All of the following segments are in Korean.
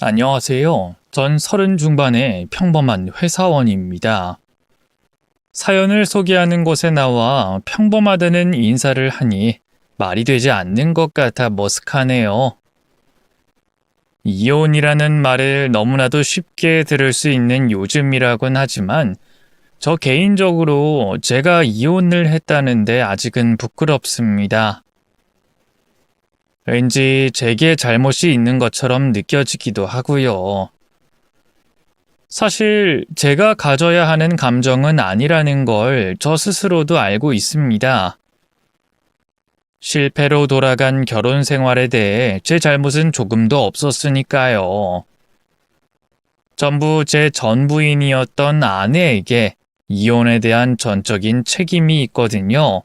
안녕하세요. 전 30 중반의 평범한 회사원입니다. 사연을 소개하는 곳에 나와 평범하다는 인사를 하니 말이 되지 않는 것 같아 머쓱하네요. 이혼이라는 말을 너무나도 쉽게 들을 수 있는 요즘이라곤 하지만 저 개인적으로 제가 이혼을 했다는데 아직은 부끄럽습니다. 왠지 제게 잘못이 있는 것처럼 느껴지기도 하고요. 사실 제가 가져야 하는 감정은 아니라는 걸 저 스스로도 알고 있습니다. 실패로 돌아간 결혼 생활에 대해 제 잘못은 조금도 없었으니까요. 전부 제 전 부인이었던 아내에게 이혼에 대한 전적인 책임이 있거든요.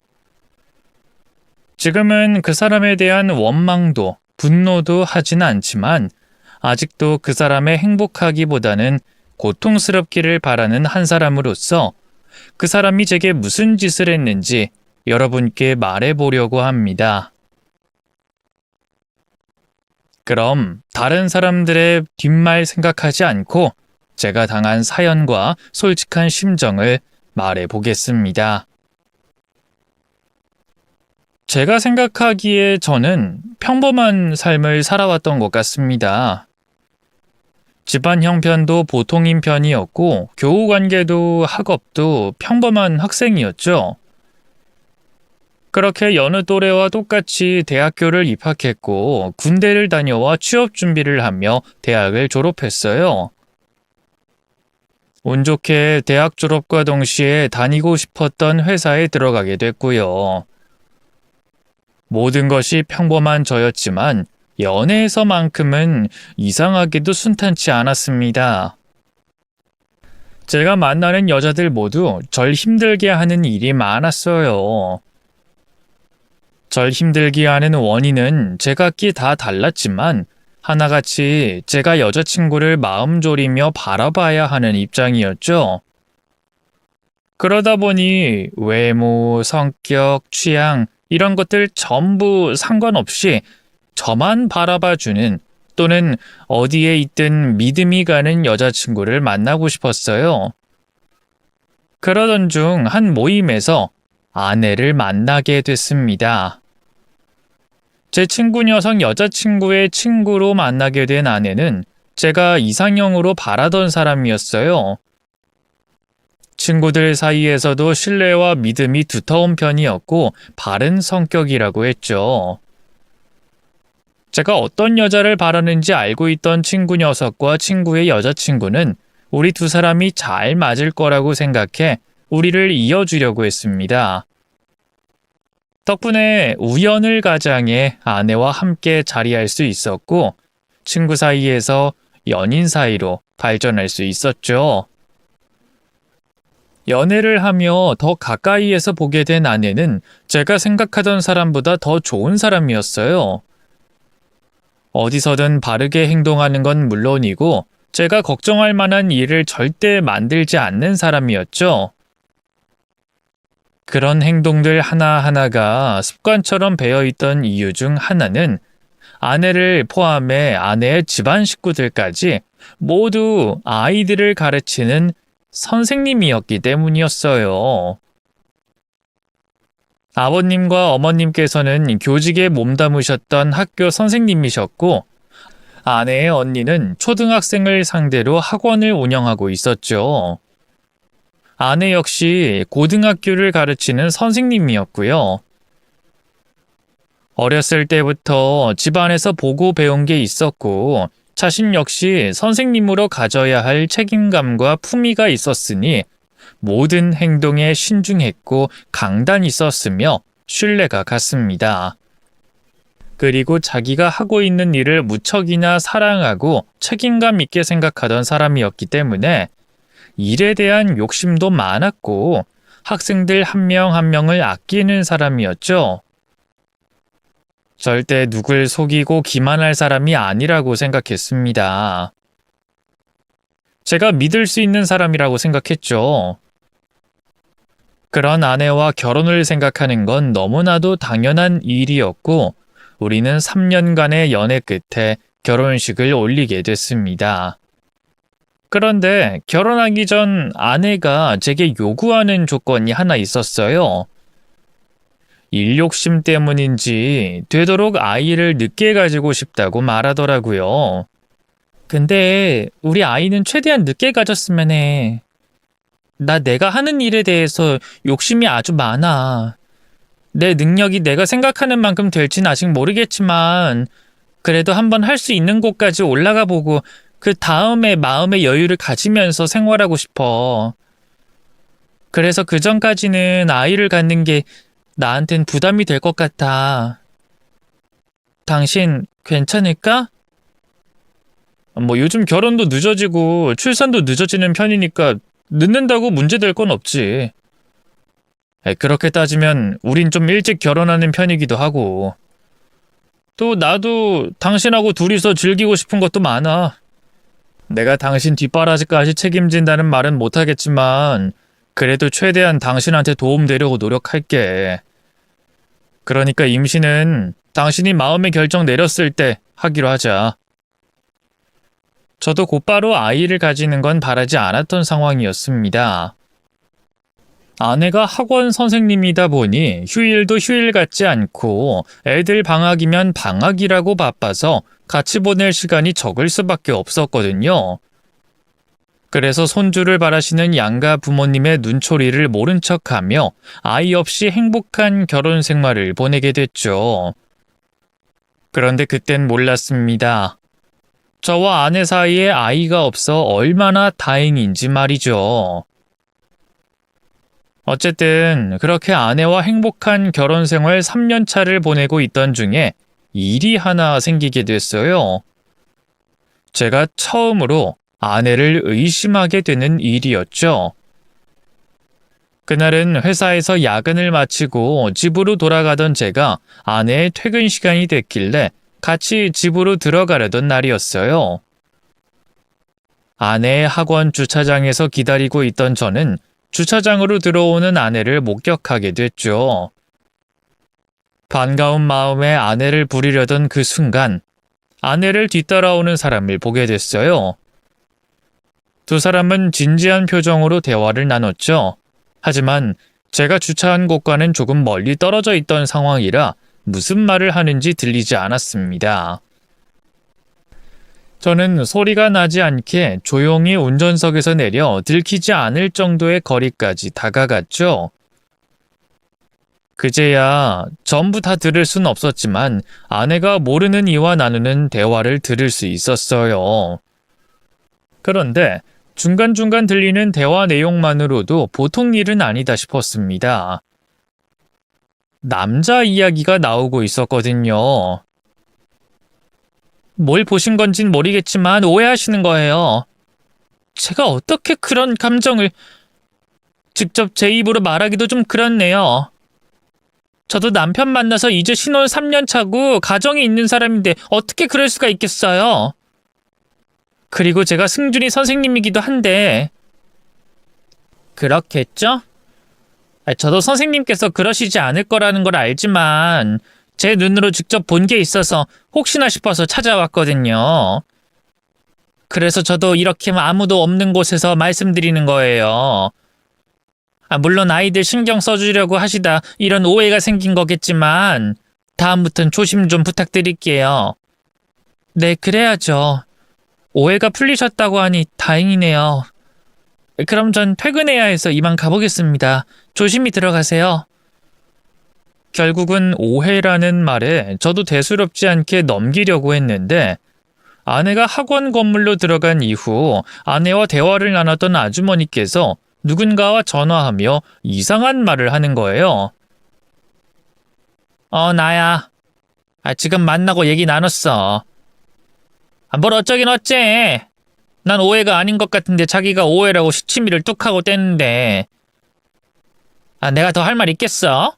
지금은 그 사람에 대한 원망도, 분노도 하진 않지만 아직도 그 사람의 행복하기보다는 고통스럽기를 바라는 한 사람으로서 그 사람이 제게 무슨 짓을 했는지 여러분께 말해보려고 합니다. 그럼 다른 사람들의 뒷말 생각하지 않고 제가 당한 사연과 솔직한 심정을 말해보겠습니다. 제가 생각하기에 저는 평범한 삶을 살아왔던 것 같습니다. 집안 형편도 보통인 편이었고 교우 관계도 학업도 평범한 학생이었죠. 그렇게 여느 또래와 똑같이 대학교를 입학했고 군대를 다녀와 취업 준비를 하며 대학을 졸업했어요. 운 좋게 대학 졸업과 동시에 다니고 싶었던 회사에 들어가게 됐고요. 모든 것이 평범한 저였지만 연애에서만큼은 이상하게도 순탄치 않았습니다. 제가 만나는 여자들 모두 절 힘들게 하는 일이 많았어요. 절 힘들게 하는 원인은 제각기 다 달랐지만 하나같이 제가 여자친구를 마음 졸이며 바라봐야 하는 입장이었죠. 그러다 보니 외모, 성격, 취향 이런 것들 전부 상관없이 저만 바라봐주는 또는 어디에 있든 믿음이 가는 여자친구를 만나고 싶었어요. 그러던 중 한 모임에서 아내를 만나게 됐습니다. 제 친구 녀석 여자친구의 친구로 만나게 된 아내는 제가 이상형으로 바라던 사람이었어요. 친구들 사이에서도 신뢰와 믿음이 두터운 편이었고 바른 성격이라고 했죠. 제가 어떤 여자를 바라는지 알고 있던 친구 녀석과 친구의 여자친구는 우리 두 사람이 잘 맞을 거라고 생각해 우리를 이어주려고 했습니다. 덕분에 우연을 가장해 아내와 함께 자리할 수 있었고 친구 사이에서 연인 사이로 발전할 수 있었죠. 연애를 하며 더 가까이에서 보게 된 아내는 제가 생각하던 사람보다 더 좋은 사람이었어요. 어디서든 바르게 행동하는 건 물론이고 제가 걱정할 만한 일을 절대 만들지 않는 사람이었죠. 그런 행동들 하나하나가 습관처럼 배어있던 이유 중 하나는 아내를 포함해 아내의 집안 식구들까지 모두 아이들을 가르치는 선생님이었기 때문이었어요. 아버님과 어머님께서는 교직에 몸담으셨던 학교 선생님이셨고 아내의 언니는 초등학생을 상대로 학원을 운영하고 있었죠. 아내 역시 고등학교를 가르치는 선생님이었고요. 어렸을 때부터 집안에서 보고 배운 게 있었고 자신 역시 선생님으로 가져야 할 책임감과 품위가 있었으니 모든 행동에 신중했고 강단이 있었으며 신뢰가 갔습니다. 그리고 자기가 하고 있는 일을 무척이나 사랑하고 책임감 있게 생각하던 사람이었기 때문에 일에 대한 욕심도 많았고 학생들 한 명 한 명을 아끼는 사람이었죠. 절대 누굴 속이고 기만할 사람이 아니라고 생각했습니다. 제가 믿을 수 있는 사람이라고 생각했죠. 그런 아내와 결혼을 생각하는 건 너무나도 당연한 일이었고 우리는 3년간의 연애 끝에 결혼식을 올리게 됐습니다. 그런데 결혼하기 전 아내가 제게 요구하는 조건이 하나 있었어요. 일 욕심 때문인지 되도록 아이를 늦게 가지고 싶다고 말하더라고요. 근데 우리 아이는 최대한 늦게 가졌으면 해. 내가 하는 일에 대해서 욕심이 아주 많아. 내 능력이 내가 생각하는 만큼 될진 아직 모르겠지만 그래도 한번 할 수 있는 곳까지 올라가 보고 그 다음에 마음의 여유를 가지면서 생활하고 싶어. 그래서 그 전까지는 아이를 갖는 게 나한텐 부담이 될 것 같아. 당신 괜찮을까? 요즘 결혼도 늦어지고 출산도 늦어지는 편이니까 늦는다고 문제될 건 없지. 그렇게 따지면 우린 좀 일찍 결혼하는 편이기도 하고. 또 나도 당신하고 둘이서 즐기고 싶은 것도 많아. 내가 당신 뒷바라지까지 책임진다는 말은 못하겠지만 그래도 최대한 당신한테 도움되려고 노력할게. 그러니까 임신은 당신이 마음의 결정 내렸을 때 하기로 하자. 저도 곧바로 아이를 가지는 건 바라지 않았던 상황이었습니다. 아내가 학원 선생님이다 보니 휴일도 휴일 같지 않고 애들 방학이면 방학이라고 바빠서 같이 보낼 시간이 적을 수밖에 없었거든요. 그래서 손주를 바라시는 양가 부모님의 눈초리를 모른 척하며 아이 없이 행복한 결혼 생활을 보내게 됐죠. 그런데 그땐 몰랐습니다. 저와 아내 사이에 아이가 없어 얼마나 다행인지 말이죠. 어쨌든 그렇게 아내와 행복한 결혼 생활 3년 차를 보내고 있던 중에 일이 하나 생기게 됐어요. 제가 처음으로 아내를 의심하게 되는 일이었죠. 그날은 회사에서 야근을 마치고 집으로 돌아가던 제가 아내의 퇴근 시간이 됐길래 같이 집으로 들어가려던 날이었어요. 아내의 학원 주차장에서 기다리고 있던 저는 주차장으로 들어오는 아내를 목격하게 됐죠. 반가운 마음에 아내를 부리려던 그 순간 아내를 뒤따라오는 사람을 보게 됐어요. 두 사람은 진지한 표정으로 대화를 나눴죠. 하지만 제가 주차한 곳과는 조금 멀리 떨어져 있던 상황이라 무슨 말을 하는지 들리지 않았습니다. 저는 소리가 나지 않게 조용히 운전석에서 내려 들키지 않을 정도의 거리까지 다가갔죠. 그제야 전부 다 들을 순 없었지만 아내가 모르는 이와 나누는 대화를 들을 수 있었어요. 그런데 중간중간 들리는 대화 내용만으로도 보통 일은 아니다 싶었습니다. 남자 이야기가 나오고 있었거든요. 뭘 보신 건진 모르겠지만 오해하시는 거예요. 제가 어떻게 그런 감정을 직접 제 입으로 말하기도 좀 그렇네요. 저도 남편 만나서 이제 신혼 3년 차고 가정이 있는 사람인데 어떻게 그럴 수가 있겠어요. 그리고 제가 승준이 선생님이기도 한데 그렇겠죠? 저도 선생님께서 그러시지 않을 거라는 걸 알지만 제 눈으로 직접 본 게 있어서 혹시나 싶어서 찾아왔거든요. 그래서 저도 이렇게 아무도 없는 곳에서 말씀드리는 거예요. 물론 아이들 신경 써주려고 하시다 이런 오해가 생긴 거겠지만 다음부턴 조심 좀 부탁드릴게요. 네, 그래야죠. 오해가 풀리셨다고 하니 다행이네요. 그럼 전 퇴근해야 해서 이만 가보겠습니다. 조심히 들어가세요. 결국은 오해라는 말에 저도 대수롭지 않게 넘기려고 했는데 아내가 학원 건물로 들어간 이후 아내와 대화를 나눴던 아주머니께서 누군가와 전화하며 이상한 말을 하는 거예요. 나야. 지금 만나고 얘기 나눴어. 뭘 어쩌긴 어째. 난 오해가 아닌 것 같은데 자기가 오해라고 시치미를 뚝 하고 떼는데. 내가 더 할 말 있겠어?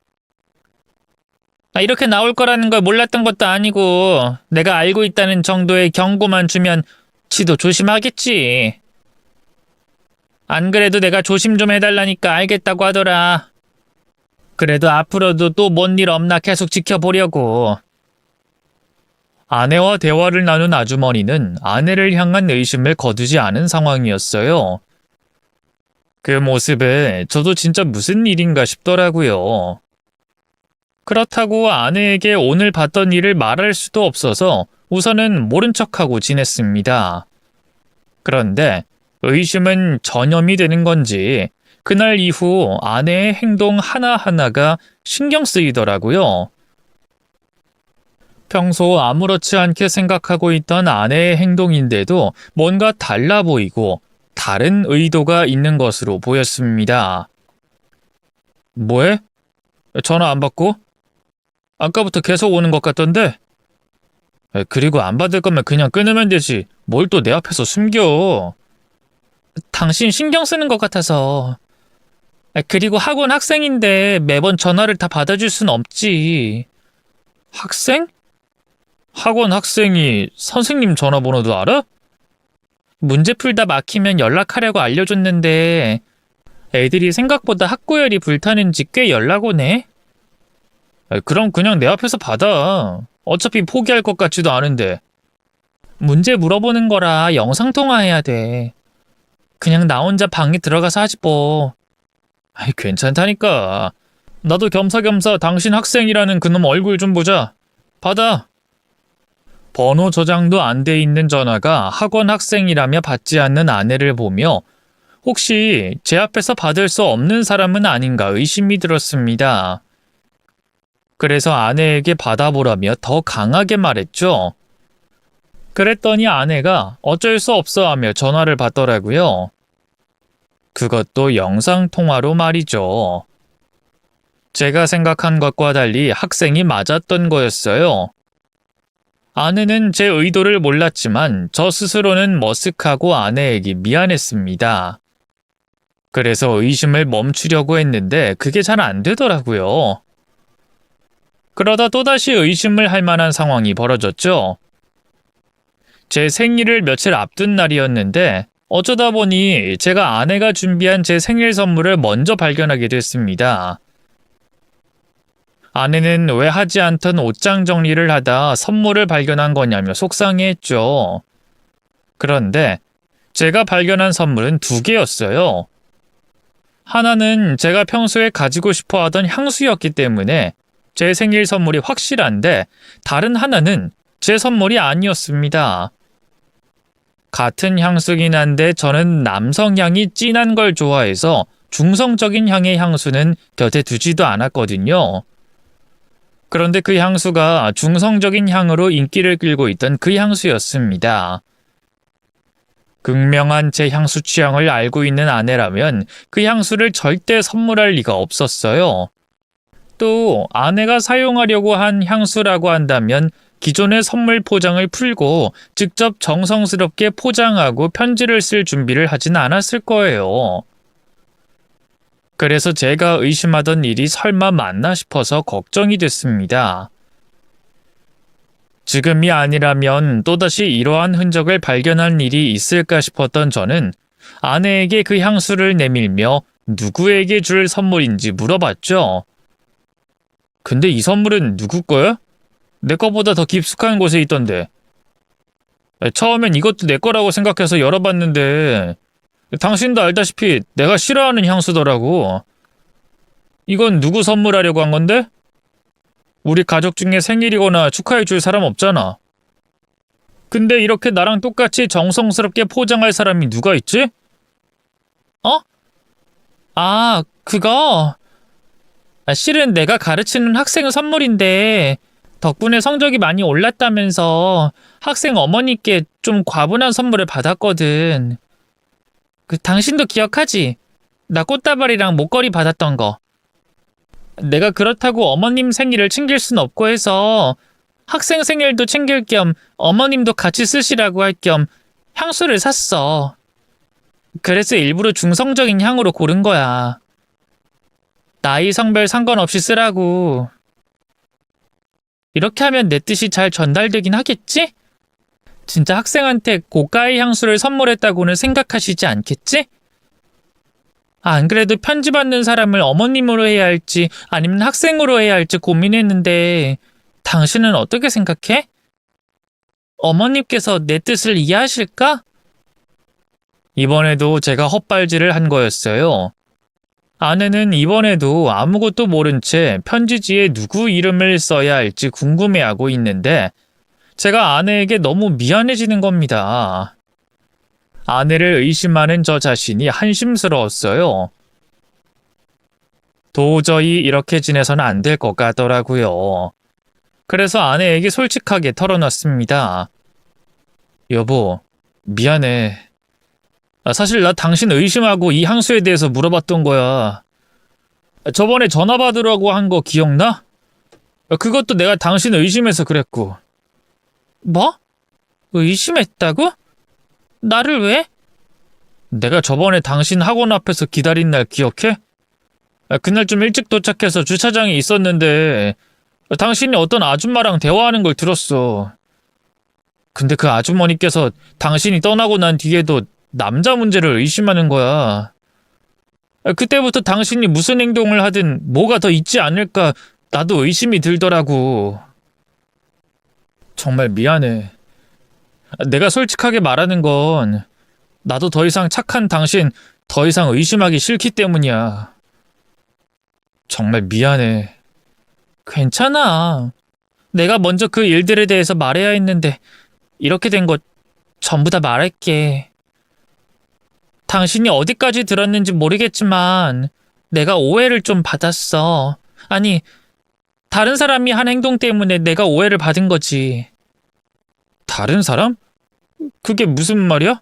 이렇게 나올 거라는 걸 몰랐던 것도 아니고 내가 알고 있다는 정도의 경고만 주면 지도 조심하겠지. 안 그래도 내가 조심 좀 해달라니까 알겠다고 하더라. 그래도 앞으로도 또 뭔 일 없나 계속 지켜보려고. 아내와 대화를 나눈 아주머니는 아내를 향한 의심을 거두지 않은 상황이었어요. 그 모습에 저도 진짜 무슨 일인가 싶더라고요. 그렇다고 아내에게 오늘 봤던 일을 말할 수도 없어서 우선은 모른 척하고 지냈습니다. 그런데 의심은 전염이 되는 건지 그날 이후 아내의 행동 하나하나가 신경 쓰이더라고요. 평소 아무렇지 않게 생각하고 있던 아내의 행동인데도 뭔가 달라 보이고 다른 의도가 있는 것으로 보였습니다. 뭐해? 전화 안 받고? 아까부터 계속 오는 것 같던데? 그리고 안 받을 거면 그냥 끊으면 되지. 뭘 또 내 앞에서 숨겨. 당신 신경 쓰는 것 같아서. 그리고 학원 학생인데 매번 전화를 다 받아줄 순 없지. 학생? 학원 학생이 선생님 전화번호도 알아? 문제 풀다 막히면 연락하려고 알려줬는데 애들이 생각보다 학구열이 불타는지 꽤 연락 오네. 그럼 그냥 내 앞에서 받아. 어차피 포기할 것 같지도 않은데. 문제 물어보는 거라 영상통화해야 돼. 그냥 나 혼자 방에 들어가서 하지 뭐. 괜찮다니까. 나도 겸사겸사 당신 학생이라는 그놈 얼굴 좀 보자. 받아. 번호 저장도 안 돼 있는 전화가 학원 학생이라며 받지 않는 아내를 보며 혹시 제 앞에서 받을 수 없는 사람은 아닌가 의심이 들었습니다. 그래서 아내에게 받아보라며 더 강하게 말했죠. 그랬더니 아내가 어쩔 수 없어 하며 전화를 받더라고요. 그것도 영상통화로 말이죠. 제가 생각한 것과 달리 학생이 맞았던 거였어요. 아내는 제 의도를 몰랐지만 저 스스로는 머쓱하고 아내에게 미안했습니다. 그래서 의심을 멈추려고 했는데 그게 잘 안 되더라고요. 그러다 또다시 의심을 할 만한 상황이 벌어졌죠. 제 생일을 며칠 앞둔 날이었는데 어쩌다 보니 제가 아내가 준비한 제 생일 선물을 먼저 발견하게 됐습니다. 아내는 왜 하지 않던 옷장 정리를 하다 선물을 발견한 거냐며 속상해했죠. 그런데 제가 발견한 선물은 두 개였어요. 하나는 제가 평소에 가지고 싶어 하던 향수였기 때문에 제 생일 선물이 확실한데 다른 하나는 제 선물이 아니었습니다. 같은 향수긴 한데 저는 남성향이 진한 걸 좋아해서 중성적인 향의 향수는 곁에 두지도 않았거든요. 그런데 그 향수가 중성적인 향으로 인기를 끌고 있던 그 향수였습니다. 극명한 제 향수 취향을 알고 있는 아내라면 그 향수를 절대 선물할 리가 없었어요. 또 아내가 사용하려고 한 향수라고 한다면 기존의 선물 포장을 풀고 직접 정성스럽게 포장하고 편지를 쓸 준비를 하진 않았을 거예요. 그래서 제가 의심하던 일이 설마 맞나 싶어서 걱정이 됐습니다. 지금이 아니라면 또다시 이러한 흔적을 발견할 일이 있을까 싶었던 저는 아내에게 그 향수를 내밀며 누구에게 줄 선물인지 물어봤죠. 근데 이 선물은 누구 거야? 내 거보다 더 깊숙한 곳에 있던데. 처음엔 이것도 내 거라고 생각해서 열어봤는데 당신도 알다시피 내가 싫어하는 향수더라고. 이건 누구 선물하려고 한 건데? 우리 가족 중에 생일이거나 축하해줄 사람 없잖아. 근데 이렇게 나랑 똑같이 정성스럽게 포장할 사람이 누가 있지? 어? 아, 그거? 실은 내가 가르치는 학생 선물인데 덕분에 성적이 많이 올랐다면서 학생 어머니께 좀 과분한 선물을 받았거든. 당신도 기억하지? 나 꽃다발이랑 목걸이 받았던 거. 내가 그렇다고 어머님 생일을 챙길 순 없고 해서 학생 생일도 챙길 겸 어머님도 같이 쓰시라고 할 겸 향수를 샀어. 그래서 일부러 중성적인 향으로 고른 거야. 나이 성별 상관없이 쓰라고. 이렇게 하면 내 뜻이 잘 전달되긴 하겠지? 진짜 학생한테 고가의 향수를 선물했다고는 생각하시지 않겠지? 안 그래도 편지 받는 사람을 어머님으로 해야 할지 아니면 학생으로 해야 할지 고민했는데 당신은 어떻게 생각해? 어머님께서 내 뜻을 이해하실까? 이번에도 제가 헛발질을 한 거였어요. 아내는 이번에도 아무것도 모른 채 편지지에 누구 이름을 써야 할지 궁금해하고 있는데 제가 아내에게 너무 미안해지는 겁니다. 아내를 의심하는 저 자신이 한심스러웠어요. 도저히 이렇게 지내서는 안 될 것 같더라고요. 그래서 아내에게 솔직하게 털어놨습니다. 여보, 미안해. 사실 나 당신 의심하고 이 향수에 대해서 물어봤던 거야. 저번에 전화 받으라고 한 거 기억나? 그것도 내가 당신 의심해서 그랬고. 뭐? 의심했다고? 나를 왜? 내가 저번에 당신 학원 앞에서 기다린 날 기억해? 그날 좀 일찍 도착해서 주차장에 있었는데 당신이 어떤 아줌마랑 대화하는 걸 들었어. 근데 그 아주머니께서 당신이 떠나고 난 뒤에도 남자 문제를 의심하는 거야. 그때부터 당신이 무슨 행동을 하든 뭐가 더 있지 않을까 나도 의심이 들더라고. 정말 미안해. 내가 솔직하게 말하는 건 나도 더 이상 착한 당신 더 이상 의심하기 싫기 때문이야. 정말 미안해. 괜찮아. 내가 먼저 그 일들에 대해서 말해야 했는데 이렇게 된 거 전부 다 말할게. 당신이 어디까지 들었는지 모르겠지만 내가 오해를 좀 받았어. 아니, 다른 사람이 한 행동 때문에 내가 오해를 받은 거지. 다른 사람? 그게 무슨 말이야?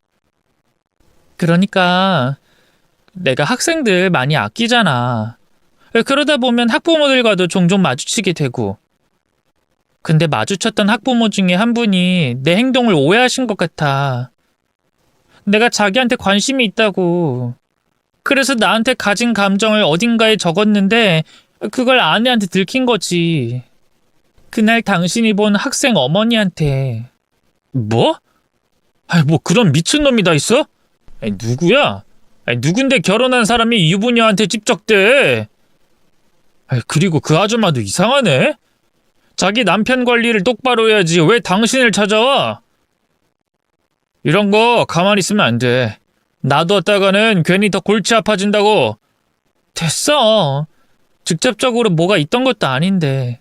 그러니까 내가 학생들 많이 아끼잖아. 그러다 보면 학부모들과도 종종 마주치게 되고. 근데 마주쳤던 학부모 중에 한 분이 내 행동을 오해하신 것 같아. 내가 자기한테 관심이 있다고. 그래서 나한테 가진 감정을 어딘가에 적었는데 그걸 아내한테 들킨 거지. 그날 당신이 본 학생 어머니한테. 뭐? 뭐 그런 미친놈이 다 있어? 누구야? 누군데 결혼한 사람이 유부녀한테 찝적대? 그리고 그 아줌마도 이상하네? 자기 남편 관리를 똑바로 해야지 왜 당신을 찾아와? 이런 거 가만히 있으면 안 돼. 놔뒀다가는 괜히 더 골치 아파진다고. 됐어. 직접적으로 뭐가 있던 것도 아닌데.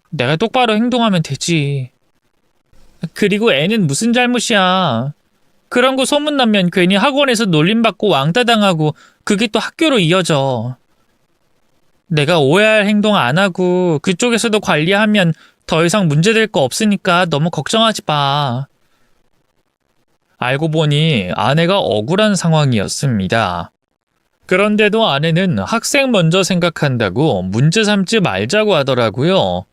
내가 똑바로 행동하면 되지. 그리고 애는 무슨 잘못이야. 그런 거 소문나면 괜히 학원에서 놀림받고 왕따당하고 그게 또 학교로 이어져. 내가 오해할 행동 안 하고 그쪽에서도 관리하면 더 이상 문제될 거 없으니까 너무 걱정하지 마. 알고 보니 아내가 억울한 상황이었습니다. 그런데도 아내는 학생 먼저 생각한다고 문제 삼지 말자고 하더라고요.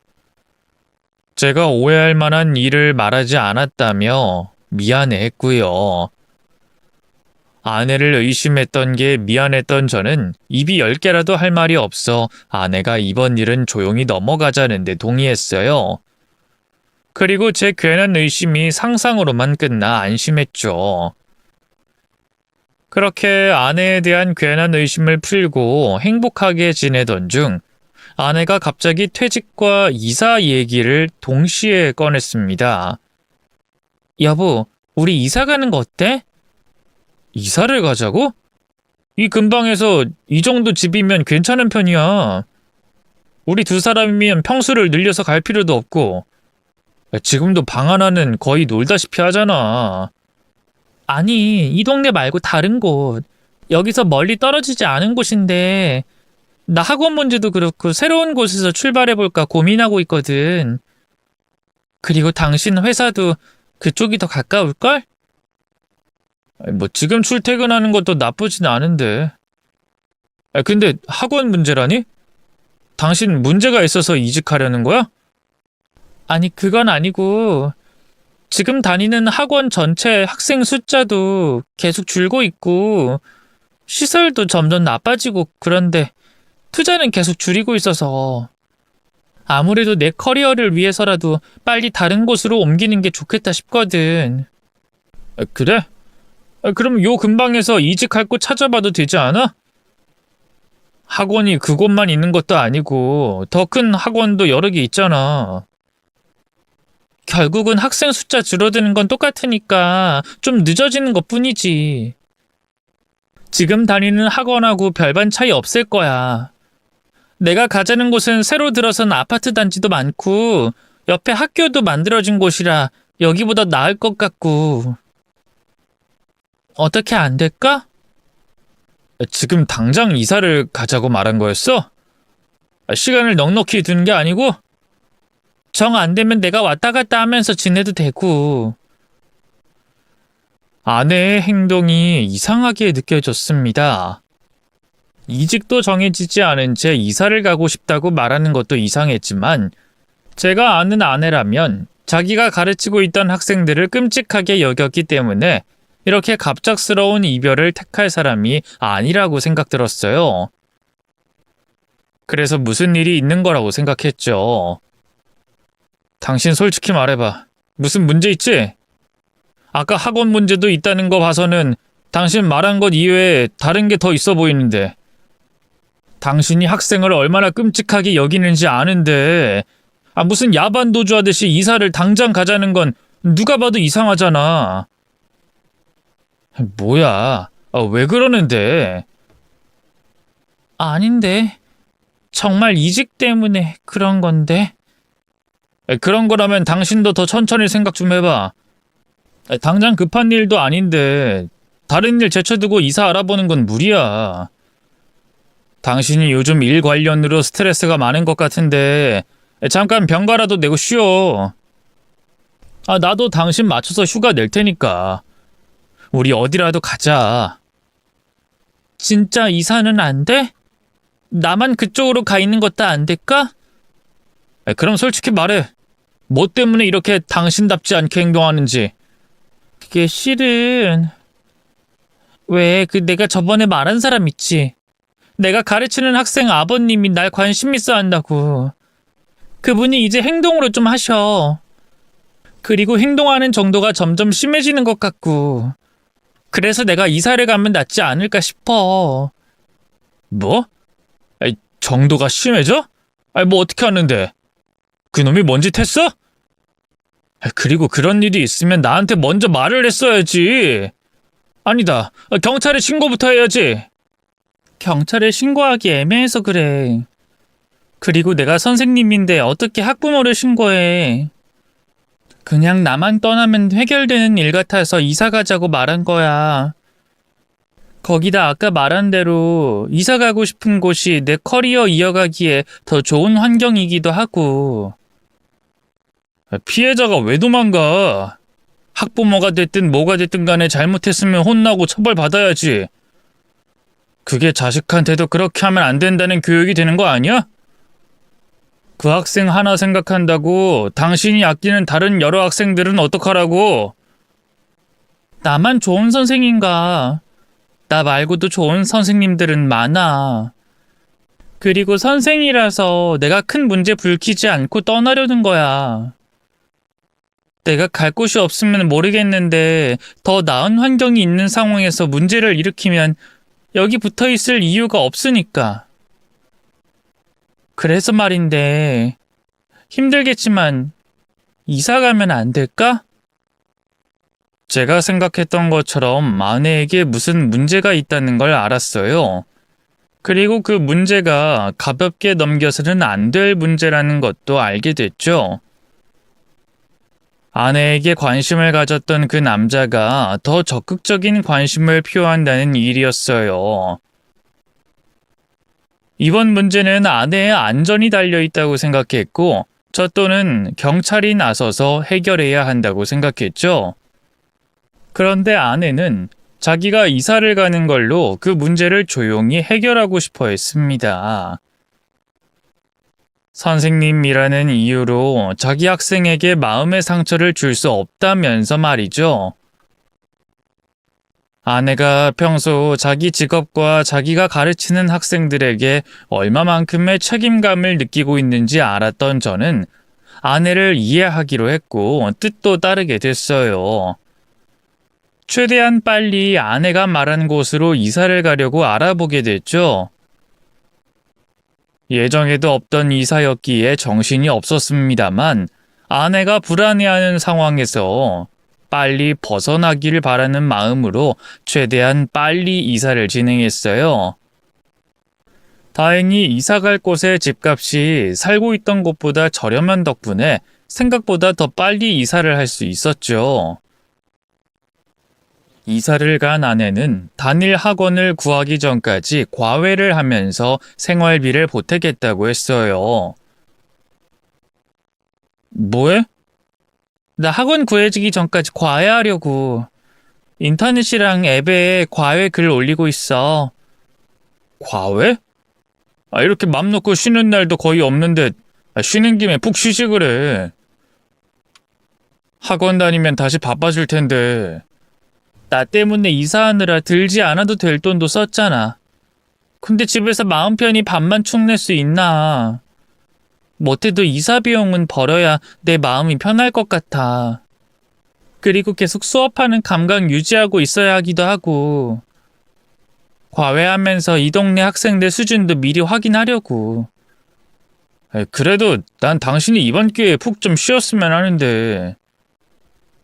제가 오해할 만한 일을 말하지 않았다며 미안해했고요. 아내를 의심했던 게 미안했던 저는 입이 10개라도 할 말이 없어 아내가 이번 일은 조용히 넘어가자는데 동의했어요. 그리고 제 괜한 의심이 상상으로만 끝나 안심했죠. 그렇게 아내에 대한 괜한 의심을 풀고 행복하게 지내던 중 아내가 갑자기 퇴직과 이사 얘기를 동시에 꺼냈습니다. 여보, 우리 이사 가는 거 어때? 이사를 가자고? 이 근방에서 이 정도 집이면 괜찮은 편이야. 우리 두 사람이면 평수를 늘려서 갈 필요도 없고 지금도 방 하나는 거의 놀다시피 하잖아. 아니, 이 동네 말고 다른 곳. 여기서 멀리 떨어지지 않은 곳인데 나 학원 문제도 그렇고 새로운 곳에서 출발해볼까 고민하고 있거든. 그리고 당신 회사도 그쪽이 더 가까울걸? 뭐 지금 출퇴근하는 것도 나쁘진 않은데. 근데 학원 문제라니? 당신 문제가 있어서 이직하려는 거야? 아니, 그건 아니고 지금 다니는 학원 전체 학생 숫자도 계속 줄고 있고 시설도 점점 나빠지고 그런데 투자는 계속 줄이고 있어서 아무래도 내 커리어를 위해서라도 빨리 다른 곳으로 옮기는 게 좋겠다 싶거든. 그래? 그럼 요 근방에서 이직할 곳 찾아봐도 되지 않아? 학원이 그곳만 있는 것도 아니고 더 큰 학원도 여러 개 있잖아. 결국은 학생 숫자 줄어드는 건 똑같으니까 좀 늦어지는 것뿐이지. 지금 다니는 학원하고 별반 차이 없을 거야. 내가 가자는 곳은 새로 들어선 아파트 단지도 많고 옆에 학교도 만들어진 곳이라 여기보다 나을 것 같고. 어떻게 안 될까? 지금 당장 이사를 가자고 말한 거였어? 시간을 넉넉히 두는 게 아니고? 정 안 되면 내가 왔다 갔다 하면서 지내도 되고. 아내의 행동이 이상하게 느껴졌습니다. 이직도 정해지지 않은 채 이사를 가고 싶다고 말하는 것도 이상했지만 제가 아는 아내라면 자기가 가르치고 있던 학생들을 끔찍하게 여겼기 때문에 이렇게 갑작스러운 이별을 택할 사람이 아니라고 생각들었어요. 그래서 무슨 일이 있는 거라고 생각했죠. 당신 솔직히 말해봐. 무슨 문제 있지? 아까 학원 문제도 있다는 거 봐서는 당신 말한 것 이외에 다른 게 더 있어 보이는데. 당신이 학생을 얼마나 끔찍하게 여기는지 아는데 무슨 야반 도주하듯이 이사를 당장 가자는 건 누가 봐도 이상하잖아. 뭐야? 왜 그러는데? 아닌데. 정말 이직 때문에 그런 건데. 그런 거라면 당신도 더 천천히 생각 좀 해봐. 당장 급한 일도 아닌데 다른 일 제쳐두고 이사 알아보는 건 무리야. 당신이 요즘 일 관련으로 스트레스가 많은 것 같은데 잠깐 병가라도 내고 쉬어. 나도 당신 맞춰서 휴가 낼 테니까. 우리 어디라도 가자. 진짜 이사는 안 돼? 나만 그쪽으로 가 있는 것도 안 될까? 그럼 솔직히 말해. 뭐 때문에 이렇게 당신답지 않게 행동하는지. 그게 실은 왜 내가 저번에 말한 사람 있지? 내가 가르치는 학생 아버님이 날 관심 있어 한다고. 그분이 이제 행동으로 좀 하셔. 그리고 행동하는 정도가 점점 심해지는 것 같고. 그래서 내가 이사를 가면 낫지 않을까 싶어. 뭐? 정도가 심해져? 뭐 어떻게 하는데? 그놈이 뭔 짓 했어? 그리고 그런 일이 있으면 나한테 먼저 말을 했어야지. 아니다. 경찰에 신고부터 해야지. 경찰에 신고하기 애매해서 그래. 그리고 내가 선생님인데 어떻게 학부모를 신고해. 그냥 나만 떠나면 해결되는 일 같아서 이사 가자고 말한 거야. 거기다 아까 말한 대로 이사 가고 싶은 곳이 내 커리어 이어가기에 더 좋은 환경이기도 하고. 피해자가 왜 도망가? 학부모가 됐든 뭐가 됐든 간에 잘못했으면 혼나고 처벌받아야지. 그게 자식한테도 그렇게 하면 안 된다는 교육이 되는 거 아니야? 그 학생 하나 생각한다고 당신이 아끼는 다른 여러 학생들은 어떡하라고? 나만 좋은 선생인가? 나 말고도 좋은 선생님들은 많아. 그리고 선생이라서 내가 큰 문제 불키지 않고 떠나려는 거야. 내가 갈 곳이 없으면 모르겠는데 더 나은 환경이 있는 상황에서 문제를 일으키면 여기 붙어 있을 이유가 없으니까. 그래서 말인데 힘들겠지만 이사 가면 안 될까? 제가 생각했던 것처럼 아내에게 무슨 문제가 있다는 걸 알았어요. 그리고 그 문제가 가볍게 넘겨서는 안 될 문제라는 것도 알게 됐죠. 아내에게 관심을 가졌던 그 남자가 더 적극적인 관심을 표한다는 일이었어요. 이번 문제는 아내의 안전이 달려있다고 생각했고 저 또는 경찰이 나서서 해결해야 한다고 생각했죠. 그런데 아내는 자기가 이사를 가는 걸로 그 문제를 조용히 해결하고 싶어 했습니다. 선생님이라는 이유로 자기 학생에게 마음의 상처를 줄 수 없다면서 말이죠. 아내가 평소 자기 직업과 자기가 가르치는 학생들에게 얼마만큼의 책임감을 느끼고 있는지 알았던 저는 아내를 이해하기로 했고 뜻도 따르게 됐어요. 최대한 빨리 아내가 말한 곳으로 이사를 가려고 알아보게 됐죠. 예정에도 없던 이사였기에 정신이 없었습니다만 아내가 불안해하는 상황에서 빨리 벗어나기를 바라는 마음으로 최대한 빨리 이사를 진행했어요. 다행히 이사 갈 곳의 집값이 살고 있던 곳보다 저렴한 덕분에 생각보다 더 빨리 이사를 할 수 있었죠. 이사를 간 아내는 단일 학원을 구하기 전까지 과외를 하면서 생활비를 보태겠다고 했어요. 뭐해? 나 학원 구해지기 전까지 과외하려고. 인터넷이랑 앱에 과외 글 올리고 있어. 과외? 이렇게 맘 놓고 쉬는 날도 거의 없는데 쉬는 김에 푹 쉬지 그래. 학원 다니면 다시 바빠질 텐데. 나 때문에 이사하느라 들지 않아도 될 돈도 썼잖아. 근데 집에서 마음 편히 밥만 축낼 수 있나. 못해도 이사 비용은 벌어야 내 마음이 편할 것 같아. 그리고 계속 수업하는 감각 유지하고 있어야 하기도 하고. 과외하면서 이 동네 학생들 수준도 미리 확인하려고. 그래도 난 당신이 이번 기회에 푹 좀 쉬었으면 하는데.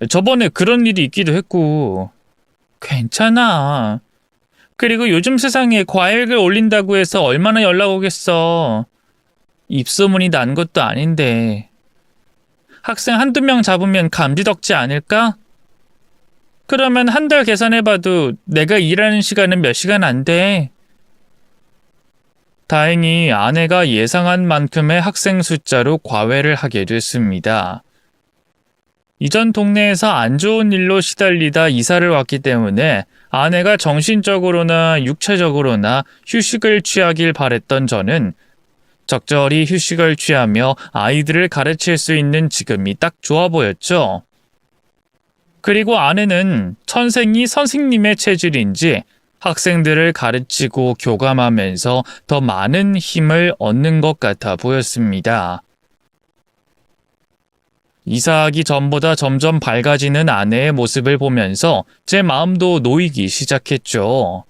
저번에 그런 일이 있기도 했고. 괜찮아. 그리고 요즘 세상에 과외를 올린다고 해서 얼마나 연락 오겠어. 입소문이 난 것도 아닌데. 학생 한두 명 잡으면 감지덕지 않을까? 그러면 한 달 계산해봐도 내가 일하는 시간은 몇 시간 안 돼. 다행히 아내가 예상한 만큼의 학생 숫자로 과외를 하게 됐습니다. 이전 동네에서 안 좋은 일로 시달리다 이사를 왔기 때문에 아내가 정신적으로나 육체적으로나 휴식을 취하길 바랬던 저는 적절히 휴식을 취하며 아이들을 가르칠 수 있는 지금이 딱 좋아 보였죠. 그리고 아내는 천생이 선생님의 체질인지 학생들을 가르치고 교감하면서 더 많은 힘을 얻는 것 같아 보였습니다. 이사하기 전보다 점점 밝아지는 아내의 모습을 보면서 제 마음도 놓이기 시작했죠.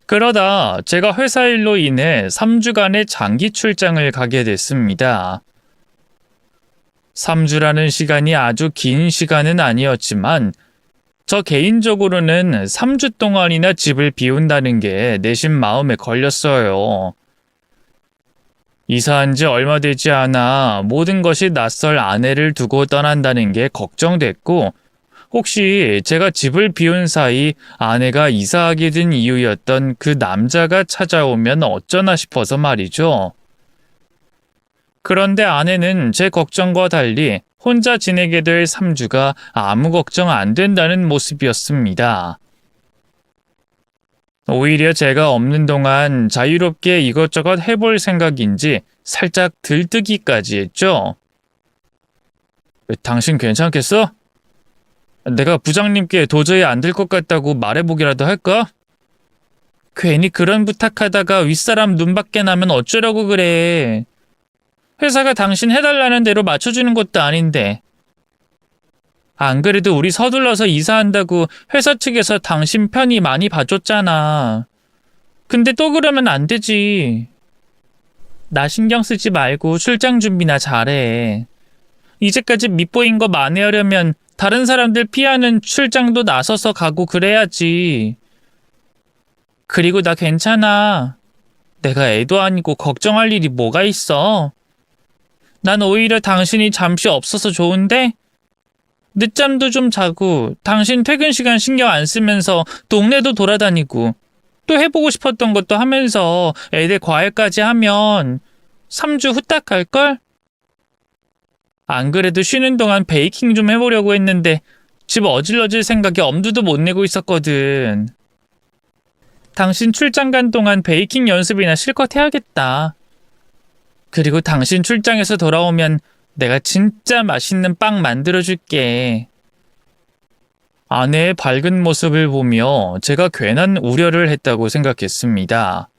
그러다 제가 회사 일로 인해 3주간의 장기 출장을 가게 됐습니다. 3주라는 시간이 아주 긴 시간은 아니었지만 저 개인적으로는 3주 동안이나 집을 비운다는 게 내심 마음에 걸렸어요. 이사한 지 얼마 되지 않아 모든 것이 낯설 아내를 두고 떠난다는 게 걱정됐고 혹시 제가 집을 비운 사이 아내가 이사하게 된 이유였던 그 남자가 찾아오면 어쩌나 싶어서 말이죠. 그런데 아내는 제 걱정과 달리 혼자 지내게 될 3주가 아무 걱정 안 된다는 모습이었습니다. 오히려 제가 없는 동안 자유롭게 이것저것 해볼 생각인지 살짝 들뜨기까지 했죠. 당신 괜찮겠어? 내가 부장님께 도저히 안 될 것 같다고 말해보기라도 할까? 괜히 그런 부탁하다가 윗사람 눈밖에 나면 어쩌려고 그래. 회사가 당신 해달라는 대로 맞춰주는 것도 아닌데. 안 그래도 우리 서둘러서 이사한다고 회사 측에서 당신 편이 많이 봐줬잖아. 근데 또 그러면 안 되지. 나 신경 쓰지 말고 출장 준비나 잘해. 이제까지 밉보인 거 만회하려면 다른 사람들 피하는 출장도 나서서 가고 그래야지. 그리고 나 괜찮아. 내가 애도 아니고 걱정할 일이 뭐가 있어. 난 오히려 당신이 잠시 없어서 좋은데? 늦잠도 좀 자고 당신 퇴근 시간 신경 안 쓰면서 동네도 돌아다니고 또 해보고 싶었던 것도 하면서 애들 과외까지 하면 3주 후딱 갈걸? 안 그래도 쉬는 동안 베이킹 좀 해보려고 했는데 집 어질러질 생각에 엄두도 못 내고 있었거든. 당신 출장 간 동안 베이킹 연습이나 실컷 해야겠다. 그리고 당신 출장에서 돌아오면 내가 진짜 맛있는 빵 만들어줄게. 아내의 밝은 모습을 보며 제가 괜한 우려를 했다고 생각했습니다.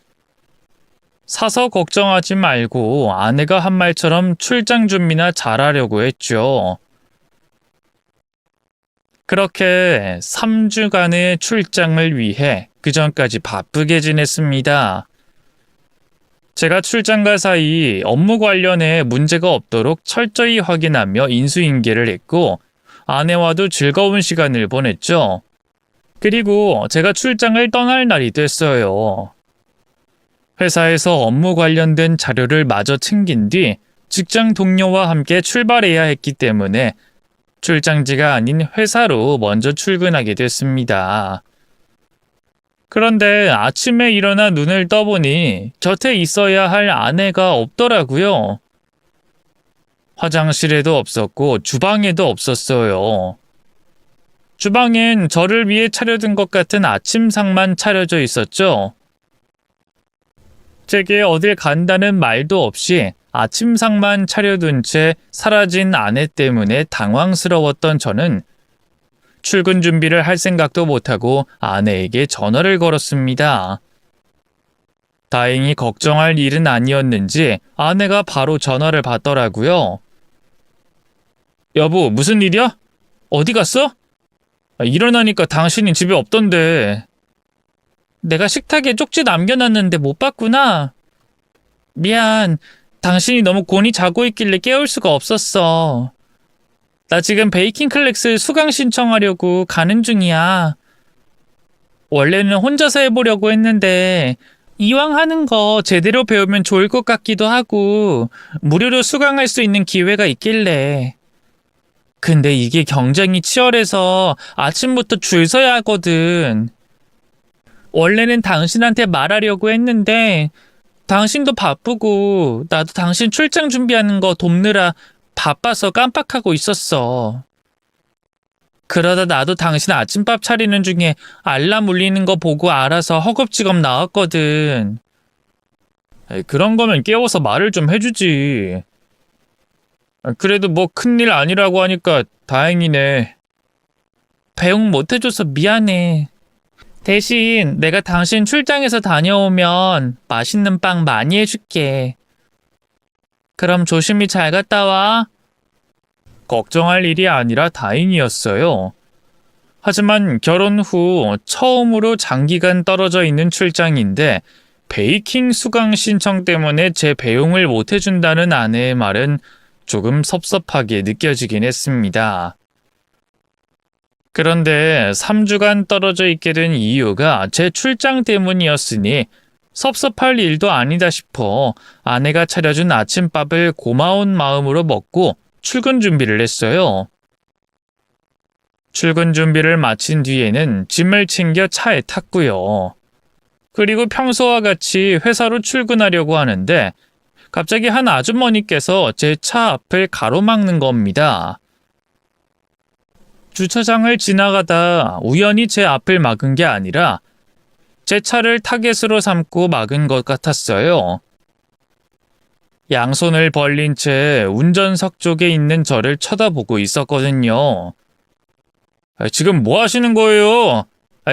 사서 걱정하지 말고 아내가 한 말처럼 출장 준비나 잘하려고 했죠. 그렇게 3주간의 출장을 위해 그전까지 바쁘게 지냈습니다. 제가 출장과 사이 업무 관련해 문제가 없도록 철저히 확인하며 인수인계를 했고 아내와도 즐거운 시간을 보냈죠. 그리고 제가 출장을 떠날 날이 됐어요. 회사에서 업무 관련된 자료를 마저 챙긴 뒤 직장 동료와 함께 출발해야 했기 때문에 출장지가 아닌 회사로 먼저 출근하게 됐습니다. 그런데 아침에 일어나 눈을 떠보니 곁에 있어야 할 아내가 없더라고요. 화장실에도 없었고 주방에도 없었어요. 주방엔 저를 위해 차려둔 것 같은 아침상만 차려져 있었죠. 제게 어딜 간다는 말도 없이 아침상만 차려둔 채 사라진 아내 때문에 당황스러웠던 저는 출근 준비를 할 생각도 못하고 아내에게 전화를 걸었습니다. 다행히 걱정할 일은 아니었는지 아내가 바로 전화를 받더라고요. 여보, 무슨 일이야? 어디 갔어? 일어나니까 당신이 집에 없던데. 내가 식탁에 쪽지 남겨놨는데 못 봤구나. 미안. 당신이 너무 곤히 자고 있길래 깨울 수가 없었어. 나 지금 베이킹 클래스 수강 신청하려고 가는 중이야. 원래는 혼자서 해보려고 했는데 이왕 하는 거 제대로 배우면 좋을 것 같기도 하고 무료로 수강할 수 있는 기회가 있길래. 근데 이게 경쟁이 치열해서 아침부터 줄 서야 하거든. 원래는 당신한테 말하려고 했는데 당신도 바쁘고 나도 당신 출장 준비하는 거 돕느라 바빠서 깜빡하고 있었어. 그러다 나도 당신 아침밥 차리는 중에 알람 울리는 거 보고 알아서 허겁지겁 나왔거든. 그런 거면 깨워서 말을 좀 해주지. 그래도 뭐 큰일 아니라고 하니까 다행이네. 배웅 못 해줘서 미안해. 대신 내가 당신 출장에서 다녀오면 맛있는 빵 많이 해줄게. 그럼 조심히 잘 갔다 와. 걱정할 일이 아니라 다행이었어요. 하지만 결혼 후 처음으로 장기간 떨어져 있는 출장인데 베이킹 수강 신청 때문에 제 배웅을 못 해준다는 아내의 말은 조금 섭섭하게 느껴지긴 했습니다. 그런데 3주간 떨어져 있게 된 이유가 제 출장 때문이었으니 섭섭할 일도 아니다 싶어 아내가 차려준 아침밥을 고마운 마음으로 먹고 출근 준비를 했어요. 출근 준비를 마친 뒤에는 짐을 챙겨 차에 탔고요. 그리고 평소와 같이 회사로 출근하려고 하는데 갑자기 한 아주머니께서 제 차 앞을 가로막는 겁니다. 주차장을 지나가다 우연히 제 앞을 막은 게 아니라 제 차를 타겟으로 삼고 막은 것 같았어요. 양손을 벌린 채 운전석 쪽에 있는 저를 쳐다보고 있었거든요. 지금 뭐 하시는 거예요?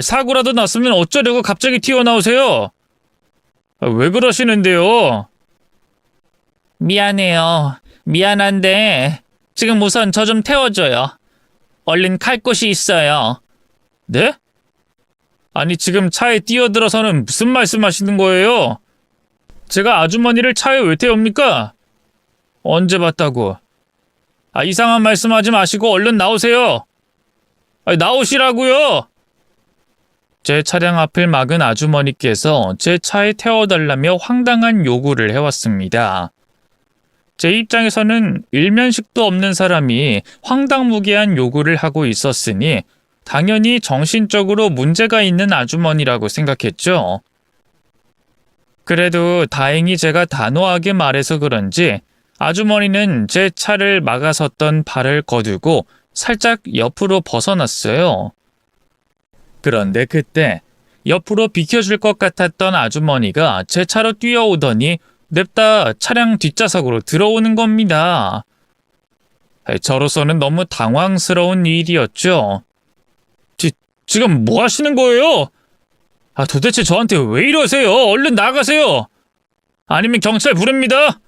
사고라도 났으면 어쩌려고 갑자기 튀어나오세요? 왜 그러시는데요? 미안해요. 미안한데 지금 우선 저 좀 태워줘요. 얼른 갈 곳이 있어요. 네? 아니 지금 차에 뛰어들어서는 무슨 말씀하시는 거예요? 제가 아주머니를 차에 왜 태웁니까? 언제 봤다고? 이상한 말씀하지 마시고 얼른 나오세요. 나오시라고요. 제 차량 앞을 막은 아주머니께서 제 차에 태워달라며 황당한 요구를 해왔습니다. 제 입장에서는 일면식도 없는 사람이 황당무계한 요구를 하고 있었으니 당연히 정신적으로 문제가 있는 아주머니라고 생각했죠. 그래도 다행히 제가 단호하게 말해서 그런지 아주머니는 제 차를 막아섰던 발을 거두고 살짝 옆으로 벗어났어요. 그런데 그때 옆으로 비켜줄 것 같았던 아주머니가 제 차로 뛰어오더니 냅다 차량 뒷좌석으로 들어오는 겁니다. 저로서는 너무 당황스러운 일이었죠. 지금 뭐 하시는 거예요? 도대체 저한테 왜 이러세요? 얼른 나가세요. 아니면 경찰 부릅니다.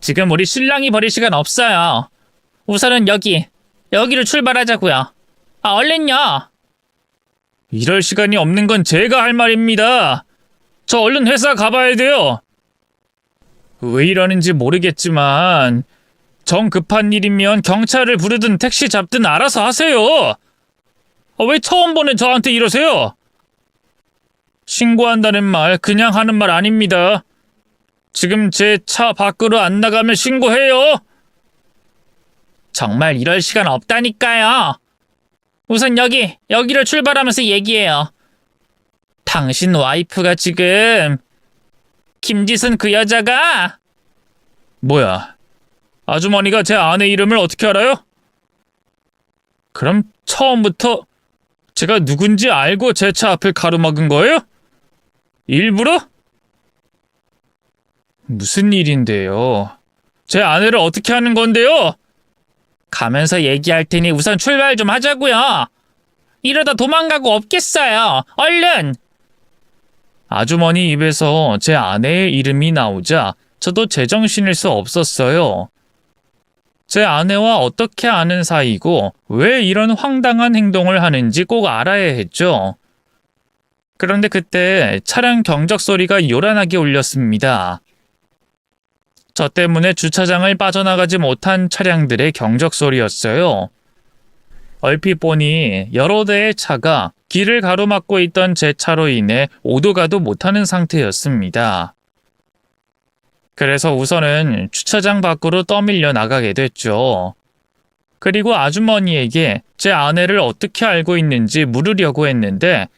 지금 우리 신랑이 버릴 시간 없어요. 우선은 여기로 출발하자고요. 얼른요. 이럴 시간이 없는 건 제가 할 말입니다. 저 얼른 회사 가봐야 돼요. 왜 이러는지 모르겠지만 정 급한 일이면 경찰을 부르든 택시 잡든 알아서 하세요. 왜 처음 보는 저한테 이러세요? 신고한다는 말 그냥 하는 말 아닙니다. 지금 제 차 밖으로 안 나가면 신고해요. 정말 이럴 시간 없다니까요. 우선 여기로 출발하면서 얘기해요. 당신 와이프가 지금 김지순 그 여자가 뭐야? 아주머니가 제 아내 이름을 어떻게 알아요? 그럼 처음부터 제가 누군지 알고 제 차 앞을 가로막은 거예요? 일부러? 무슨 일인데요? 제 아내를 어떻게 하는 건데요? 가면서 얘기할 테니 우선 출발 좀 하자고요. 이러다 도망가고 없겠어요. 얼른! 아주머니 입에서 제 아내의 이름이 나오자 저도 제정신일 수 없었어요. 제 아내와 어떻게 아는 사이고 왜 이런 황당한 행동을 하는지 꼭 알아야 했죠. 그런데 그때 차량 경적 소리가 요란하게 울렸습니다. 저 때문에 주차장을 빠져나가지 못한 차량들의 경적 소리였어요. 얼핏 보니 여러 대의 차가 길을 가로막고 있던 제 차로 인해 오도 가도 못하는 상태였습니다. 그래서 우선은 주차장 밖으로 떠밀려 나가게 됐죠. 그리고 아주머니에게 제 아내를 어떻게 알고 있는지 물으려고 했는데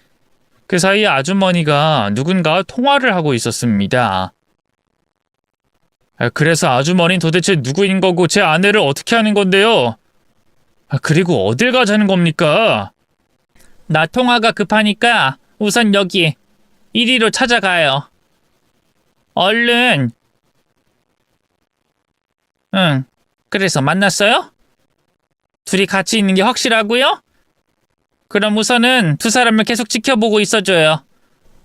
그 사이 아주머니가 누군가와 통화를 하고 있었습니다. 그래서 아주머니는 도대체 누구인 거고 제 아내를 어떻게 하는 건데요? 그리고 어딜 가자는 겁니까? 나 통화가 급하니까 우선 여기 1위로 찾아가요. 얼른. 응, 그래서 만났어요? 둘이 같이 있는 게 확실하고요? 그럼 우선은 두 사람을 계속 지켜보고 있어줘요.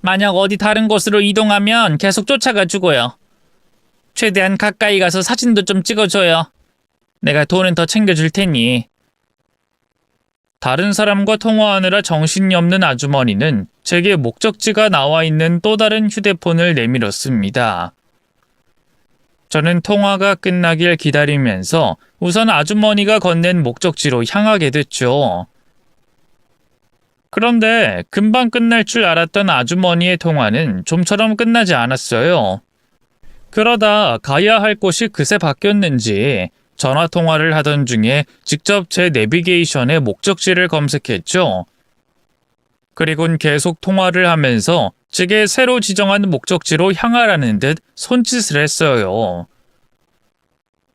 만약 어디 다른 곳으로 이동하면 계속 쫓아가주고요. 최대한 가까이 가서 사진도 좀 찍어줘요. 내가 돈은 더 챙겨줄 테니. 다른 사람과 통화하느라 정신이 없는 아주머니는 제게 목적지가 나와 있는 또 다른 휴대폰을 내밀었습니다. 저는 통화가 끝나길 기다리면서 우선 아주머니가 건넨 목적지로 향하게 됐죠. 그런데 금방 끝날 줄 알았던 아주머니의 통화는 좀처럼 끝나지 않았어요. 그러다 가야 할 곳이 그새 바뀌었는지 전화 통화를 하던 중에 직접 제 내비게이션에 목적지를 검색했죠. 그리곤 계속 통화를 하면서 제게 새로 지정한 목적지로 향하라는 듯 손짓을 했어요.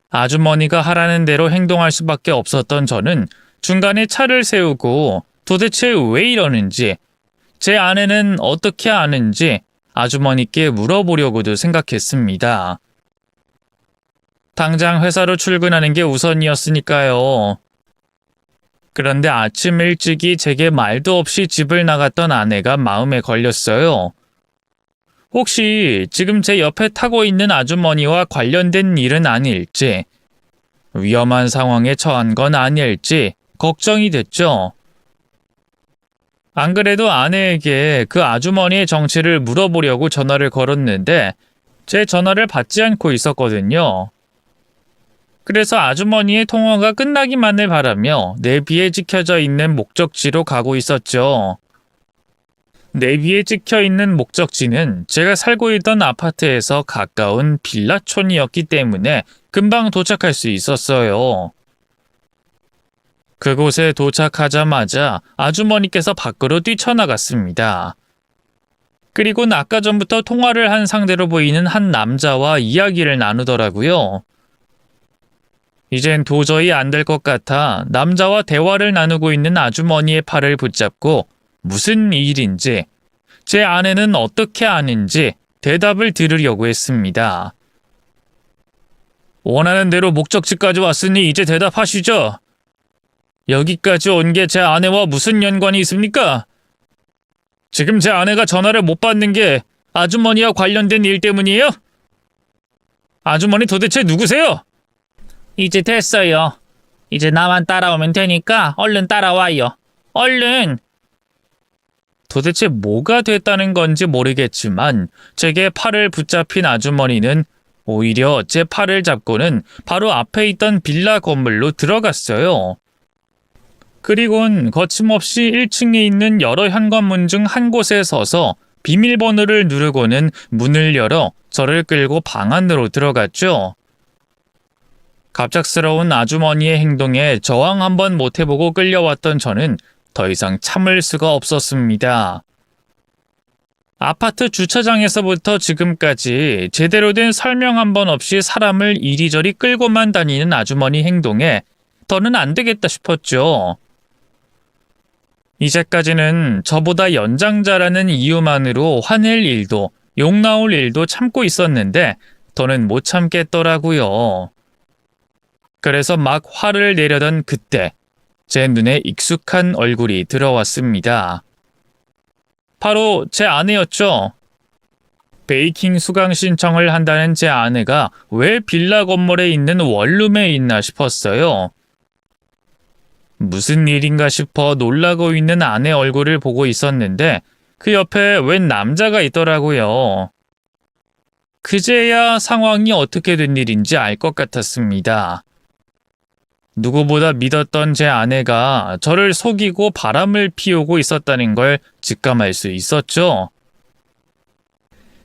아주머니가 하라는 대로 행동할 수밖에 없었던 저는 중간에 차를 세우고 도대체 왜 이러는지, 제 아내는 어떻게 아는지 아주머니께 물어보려고도 생각했습니다. 당장 회사로 출근하는 게 우선이었으니까요. 그런데 아침 일찍이 제게 말도 없이 집을 나갔던 아내가 마음에 걸렸어요. 혹시 지금 제 옆에 타고 있는 아주머니와 관련된 일은 아닐지, 위험한 상황에 처한 건 아닐지 걱정이 됐죠. 안 그래도 아내에게 그 아주머니의 정체를 물어보려고 전화를 걸었는데 제 전화를 받지 않고 있었거든요. 그래서 아주머니의 통화가 끝나기만을 바라며 내비에 찍혀져 있는 목적지로 가고 있었죠. 내비에 찍혀 있는 목적지는 제가 살고 있던 아파트에서 가까운 빌라촌이었기 때문에 금방 도착할 수 있었어요. 그곳에 도착하자마자 아주머니께서 밖으로 뛰쳐나갔습니다. 그리고는 아까 전부터 통화를 한 상대로 보이는 한 남자와 이야기를 나누더라고요. 이젠 도저히 안 될 것 같아 남자와 대화를 나누고 있는 아주머니의 팔을 붙잡고 무슨 일인지, 제 아내는 어떻게 아는지 대답을 들으려고 했습니다. 원하는 대로 목적지까지 왔으니 이제 대답하시죠. 여기까지 온 게 제 아내와 무슨 연관이 있습니까? 지금 제 아내가 전화를 못 받는 게 아주머니와 관련된 일 때문이에요? 아주머니 도대체 누구세요? 이제 됐어요. 이제 나만 따라오면 되니까 얼른 따라와요. 얼른! 도대체 뭐가 됐다는 건지 모르겠지만 제게 팔을 붙잡힌 아주머니는 오히려 제 팔을 잡고는 바로 앞에 있던 빌라 건물로 들어갔어요. 그리곤 거침없이 1층에 있는 여러 현관문 중 한 곳에 서서 비밀번호를 누르고는 문을 열어 저를 끌고 방 안으로 들어갔죠. 갑작스러운 아주머니의 행동에 저항 한번 못 해보고 끌려왔던 저는 더 이상 참을 수가 없었습니다. 아파트 주차장에서부터 지금까지 제대로 된 설명 한 번 없이 사람을 이리저리 끌고만 다니는 아주머니 행동에 더는 안 되겠다 싶었죠. 이제까지는 저보다 연장자라는 이유만으로 화낼 일도 욕 나올 일도 참고 있었는데 더는 못 참겠더라고요. 그래서 막 화를 내려던 그때 제 눈에 익숙한 얼굴이 들어왔습니다. 바로 제 아내였죠. 베이킹 수강 신청을 한다는 제 아내가 왜 빌라 건물에 있는 원룸에 있나 싶었어요. 무슨 일인가 싶어 놀라고 있는 아내 얼굴을 보고 있었는데 그 옆에 웬 남자가 있더라고요. 그제야 상황이 어떻게 된 일인지 알 것 같았습니다. 누구보다 믿었던 제 아내가 저를 속이고 바람을 피우고 있었다는 걸 직감할 수 있었죠.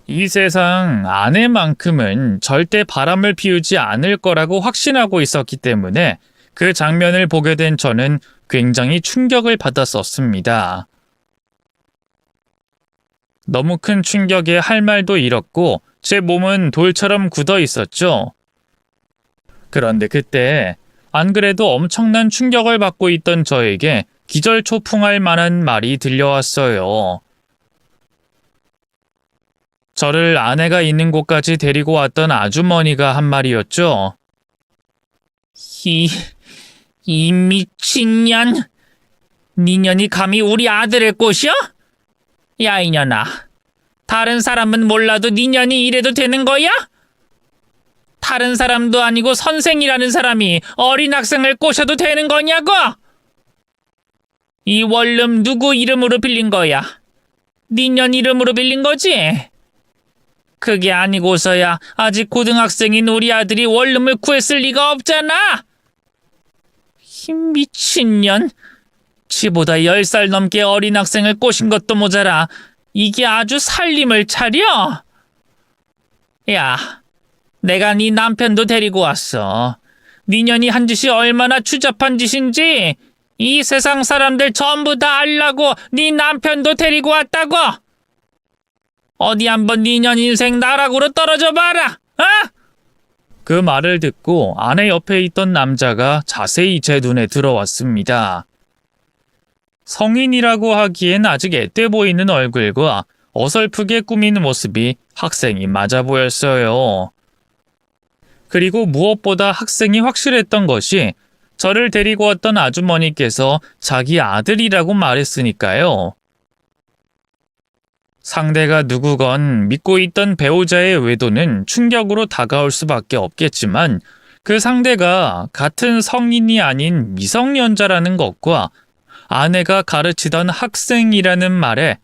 이 세상 아내만큼은 절대 바람을 피우지 않을 거라고 확신하고 있었기 때문에 그 장면을 보게 된 저는 굉장히 충격을 받았었습니다. 너무 큰 충격에 할 말도 잃었고 제 몸은 돌처럼 굳어 있었죠. 그런데 그때 안 그래도 엄청난 충격을 받고 있던 저에게 기절초풍할 만한 말이 들려왔어요. 저를 아내가 있는 곳까지 데리고 왔던 아주머니가 한 말이었죠. 이 미친년! 니년이 감히 우리 아들을 꼬셔? 야 이년아, 다른 사람은 몰라도 니년이 이래도 되는 거야? 다른 사람도 아니고 선생이라는 사람이 어린 학생을 꼬셔도 되는 거냐고? 이 원룸 누구 이름으로 빌린 거야? 니년 이름으로 빌린 거지? 그게 아니고서야 아직 고등학생인 우리 아들이 원룸을 구했을 리가 없잖아! 이 미친년! 지보다 10살 넘게 어린 학생을 꼬신 것도 모자라 이게 아주 살림을 차려? 야, 내가 네 남편도 데리고 왔어. 니년이 한 짓이 얼마나 추잡한 짓인지 이 세상 사람들 전부 다 알라고 네 남편도 데리고 왔다고! 어디 한번 니년 인생 나락으로 떨어져 봐라! 어? 그 말을 듣고 아내 옆에 있던 남자가 자세히 제 눈에 들어왔습니다. 성인이라고 하기엔 아직 앳돼 보이는 얼굴과 어설프게 꾸민 모습이 학생이 맞아 보였어요. 그리고 무엇보다 학생이 확실했던 것이 저를 데리고 왔던 아주머니께서 자기 아들이라고 말했으니까요. 상대가 누구건 믿고 있던 배우자의 외도는 충격으로 다가올 수밖에 없겠지만 그 상대가 같은 성인이 아닌 미성년자라는 것과 아내가 가르치던 학생이라는 말에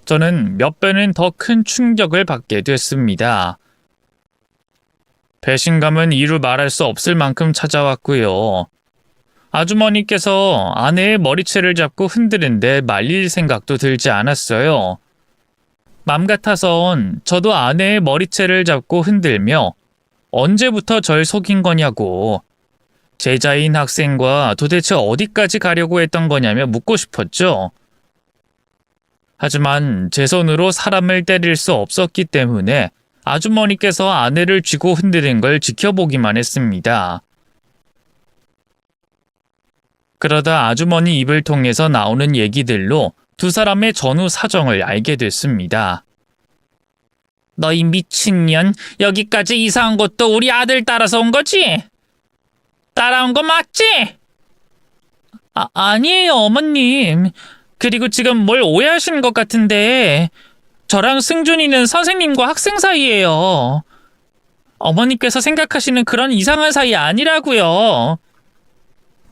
저는 몇 배는 더 큰 충격을 받게 됐습니다. 배신감은 이루 말할 수 없을 만큼 찾아왔고요. 아주머니께서 아내의 머리채를 잡고 흔드는데 말릴 생각도 들지 않았어요. 맘 같아선 저도 아내의 머리채를 잡고 흔들며 언제부터 절 속인 거냐고, 제자인 학생과 도대체 어디까지 가려고 했던 거냐며 묻고 싶었죠. 하지만 제 손으로 사람을 때릴 수 없었기 때문에 아주머니께서 아내를 쥐고 흔드는 걸 지켜보기만 했습니다. 그러다 아주머니 입을 통해서 나오는 얘기들로 두 사람의 전후 사정을 알게 됐습니다. 너 이 미친년, 여기까지 이사 온 것도 우리 아들 따라서 온 거지? 따라온 거 맞지? 아니에요, 어머님. 그리고 지금 뭘 오해하시는 것 같은데 저랑 승준이는 선생님과 학생 사이예요. 어머니께서 생각하시는 그런 이상한 사이 아니라고요.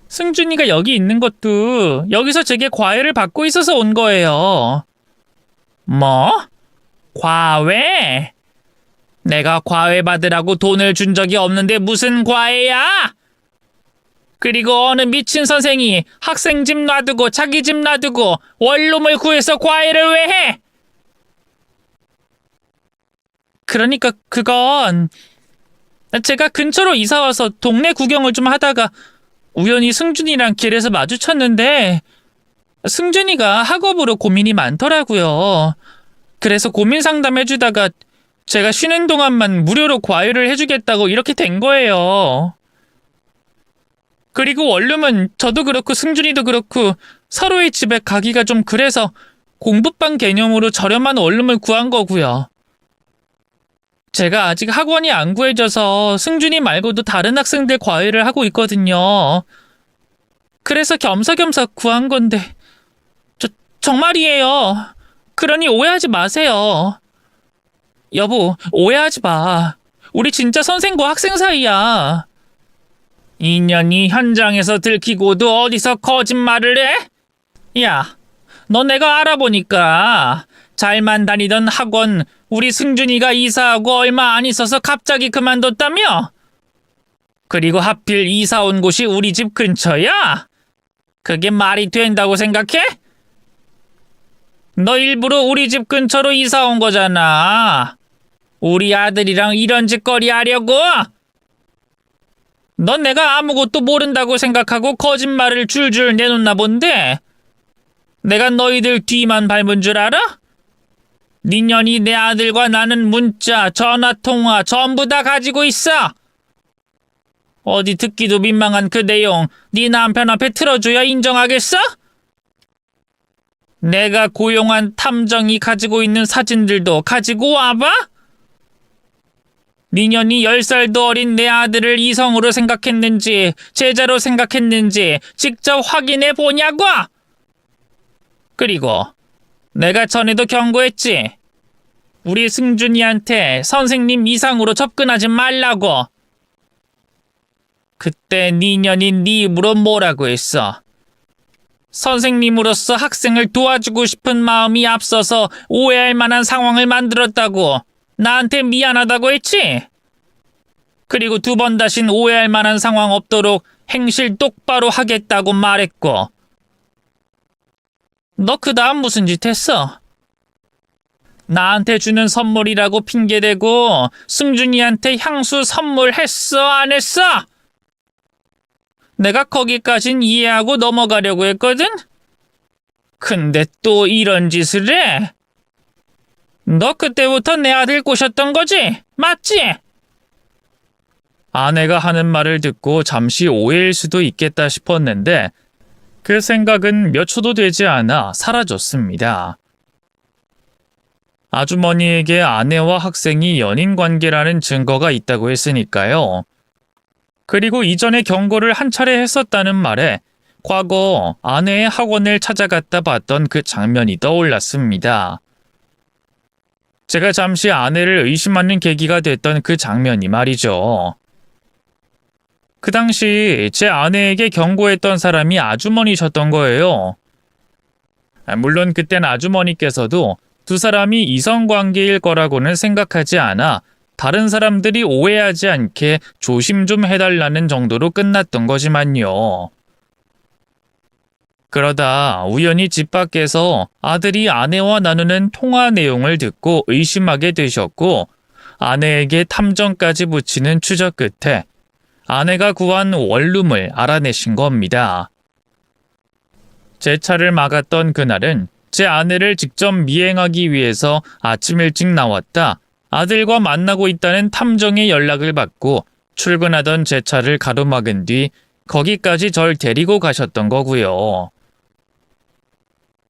승준이가 여기 있는 것도 여기서 제게 과외를 받고 있어서 온 거예요. 뭐? 과외? 내가 과외 받으라고 돈을 준 적이 없는데 무슨 과외야? 그리고 어느 미친 선생이 학생 집 놔두고 자기 집 놔두고 원룸을 구해서 과외를 왜 해? 그러니까 그건 제가 근처로 이사와서 동네 구경을 좀 하다가 우연히 승준이랑 길에서 마주쳤는데 승준이가 학업으로 고민이 많더라고요. 그래서 고민 상담해주다가 제가 쉬는 동안만 무료로 과외를 해주겠다고 이렇게 된 거예요. 그리고 원룸은 저도 그렇고 승준이도 그렇고 서로의 집에 가기가 좀 그래서 공부방 개념으로 저렴한 원룸을 구한 거고요. 제가 아직 학원이 안 구해져서 승준이 말고도 다른 학생들 과외를 하고 있거든요. 그래서 겸사겸사 구한 건데 정말이에요. 그러니 오해하지 마세요. 여보, 오해하지 마. 우리 진짜 선생과 학생 사이야. 인연이 현장에서 들키고도 어디서 거짓말을 해? 야, 너 내가 알아보니까 잘만 다니던 학원 우리 승준이가 이사하고 얼마 안 있어서 갑자기 그만뒀다며? 그리고 하필 이사 온 곳이 우리 집 근처야? 그게 말이 된다고 생각해? 너 일부러 우리 집 근처로 이사 온 거잖아. 우리 아들이랑 이런 짓거리 하려고? 넌 내가 아무것도 모른다고 생각하고 거짓말을 줄줄 내놓나 본데 내가 너희들 뒤만 밟은 줄 알아? 니년이 내 아들과 나는 문자, 전화통화 전부 다 가지고 있어. 어디 듣기도 민망한 그 내용 네 남편 앞에 틀어줘야 인정하겠어? 내가 고용한 탐정이 가지고 있는 사진들도 가지고 와봐? 니년이 10살도 어린 내 아들을 이성으로 생각했는지 제자로 생각했는지 직접 확인해 보냐고! 그리고 내가 전에도 경고했지. 우리 승준이한테 선생님 이상으로 접근하지 말라고. 그때 니년이 네 입으로 뭐라고 했어? 선생님으로서 학생을 도와주고 싶은 마음이 앞서서 오해할 만한 상황을 만들었다고 나한테 미안하다고 했지? 그리고 2번 다신 오해할 만한 상황 없도록 행실 똑바로 하겠다고 말했고 너 그 다음 무슨 짓 했어? 나한테 주는 선물이라고 핑계대고 승준이한테 향수 선물했어 안 했어? 내가 거기까진 이해하고 넘어가려고 했거든? 근데 또 이런 짓을 해? 너 그때부터 내 아들 꼬셨던 거지? 맞지? 아내가 하는 말을 듣고 잠시 오해일 수도 있겠다 싶었는데 그 생각은 몇 초도 되지 않아 사라졌습니다. 아주머니에게 아내와 학생이 연인 관계라는 증거가 있다고 했으니까요. 그리고 이전에 경고를 한 차례 했었다는 말에 과거 아내의 학원을 찾아갔다 봤던 그 장면이 떠올랐습니다. 제가 잠시 아내를 의심하는 계기가 됐던 그 장면이 말이죠. 그 당시 제 아내에게 경고했던 사람이 아주머니셨던 거예요. 물론 그땐 아주머니께서도 두 사람이 이성관계일 거라고는 생각하지 않아 다른 사람들이 오해하지 않게 조심 좀 해달라는 정도로 끝났던 거지만요. 그러다 우연히 집 밖에서 아들이 아내와 나누는 통화 내용을 듣고 의심하게 되셨고 아내에게 탐정까지 붙이는 추적 끝에 아내가 구한 원룸을 알아내신 겁니다. 제 차를 막았던 그날은 제 아내를 직접 미행하기 위해서 아침 일찍 나왔다 아들과 만나고 있다는 탐정의 연락을 받고 출근하던 제 차를 가로막은 뒤 거기까지 절 데리고 가셨던 거고요.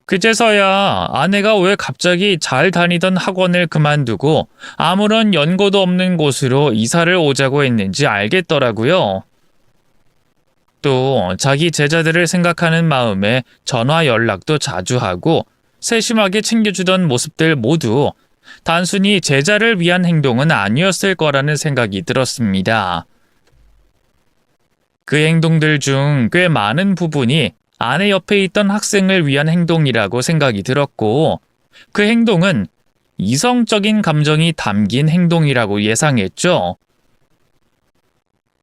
그제서야 아내가 왜 갑자기 잘 다니던 학원을 그만두고 아무런 연고도 없는 곳으로 이사를 오자고 했는지 알겠더라고요. 또 자기 제자들을 생각하는 마음에 전화 연락도 자주 하고 세심하게 챙겨주던 모습들 모두 단순히 제자를 위한 행동은 아니었을 거라는 생각이 들었습니다. 그 행동들 중 꽤 많은 부분이 아내 옆에 있던 학생을 위한 행동이라고 생각이 들었고 그 행동은 이성적인 감정이 담긴 행동이라고 예상했죠.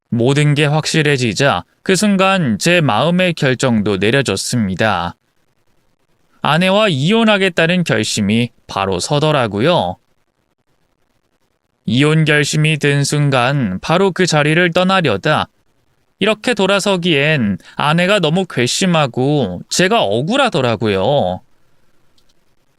모든 게 확실해지자 그 순간 제 마음의 결정도 내려졌습니다. 아내와 이혼하겠다는 결심이 바로 서더라고요. 이혼 결심이 든 순간 바로 그 자리를 떠나려다 이렇게 돌아서기엔 아내가 너무 괘씸하고 제가 억울하더라고요.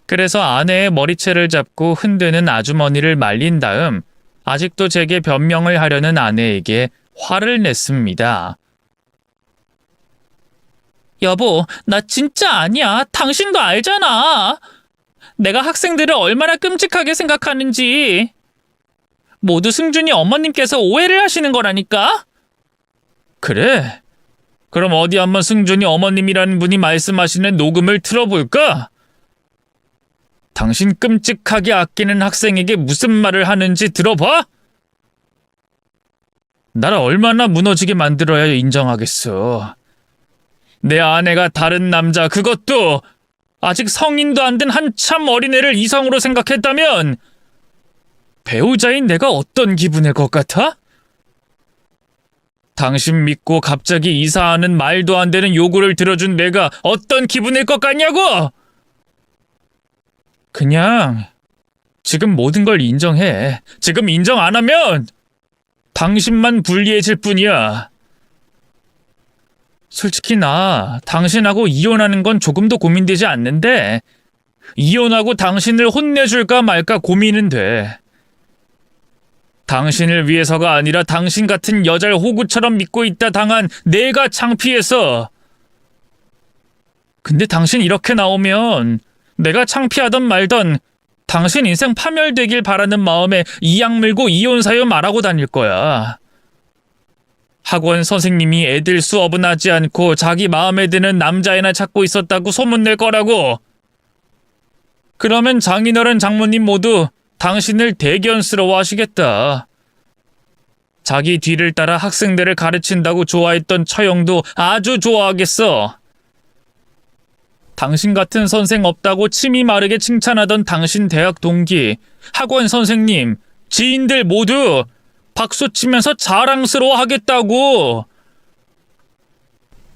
그래서 아내의 머리채를 잡고 흔드는 아주머니를 말린 다음 아직도 제게 변명을 하려는 아내에게 화를 냈습니다. 여보, 나 진짜 아니야. 당신도 알잖아. 내가 학생들을 얼마나 끔찍하게 생각하는지. 모두 승준이 어머님께서 오해를 하시는 거라니까? 그래? 그럼 어디 한번 승준이 어머님이라는 분이 말씀하시는 녹음을 틀어볼까? 당신 끔찍하게 아끼는 학생에게 무슨 말을 하는지 들어봐? 나를 얼마나 무너지게 만들어야 인정하겠어. 내 아내가 다른 남자, 그것도 아직 성인도 안 된 한참 어린애를 이성으로 생각했다면 배우자인 내가 어떤 기분일 것 같아? 당신 믿고 갑자기 이사하는 말도 안 되는 요구를 들어준 내가 어떤 기분일 것 같냐고! 그냥 지금 모든 걸 인정해. 지금 인정 안 하면 당신만 불리해질 뿐이야. 솔직히 나 당신하고 이혼하는 건 조금도 고민되지 않는데 이혼하고 당신을 혼내줄까 말까 고민은 돼. 당신을 위해서가 아니라 당신 같은 여자를 호구처럼 믿고 있다 당한 내가 창피해서. 근데 당신 이렇게 나오면 내가 창피하던 말던 당신 인생 파멸되길 바라는 마음에 이악 물고 이혼 사유 말하고 다닐 거야. 학원 선생님이 애들 수업은 하지 않고 자기 마음에 드는 남자애나 찾고 있었다고 소문낼 거라고. 그러면 장인어른 장모님 모두 당신을 대견스러워 하시겠다. 자기 뒤를 따라 학생들을 가르친다고 좋아했던 처형도 아주 좋아하겠어. 당신 같은 선생 없다고 침이 마르게 칭찬하던 당신 대학 동기, 학원 선생님, 지인들 모두 박수 치면서 자랑스러워 하겠다고.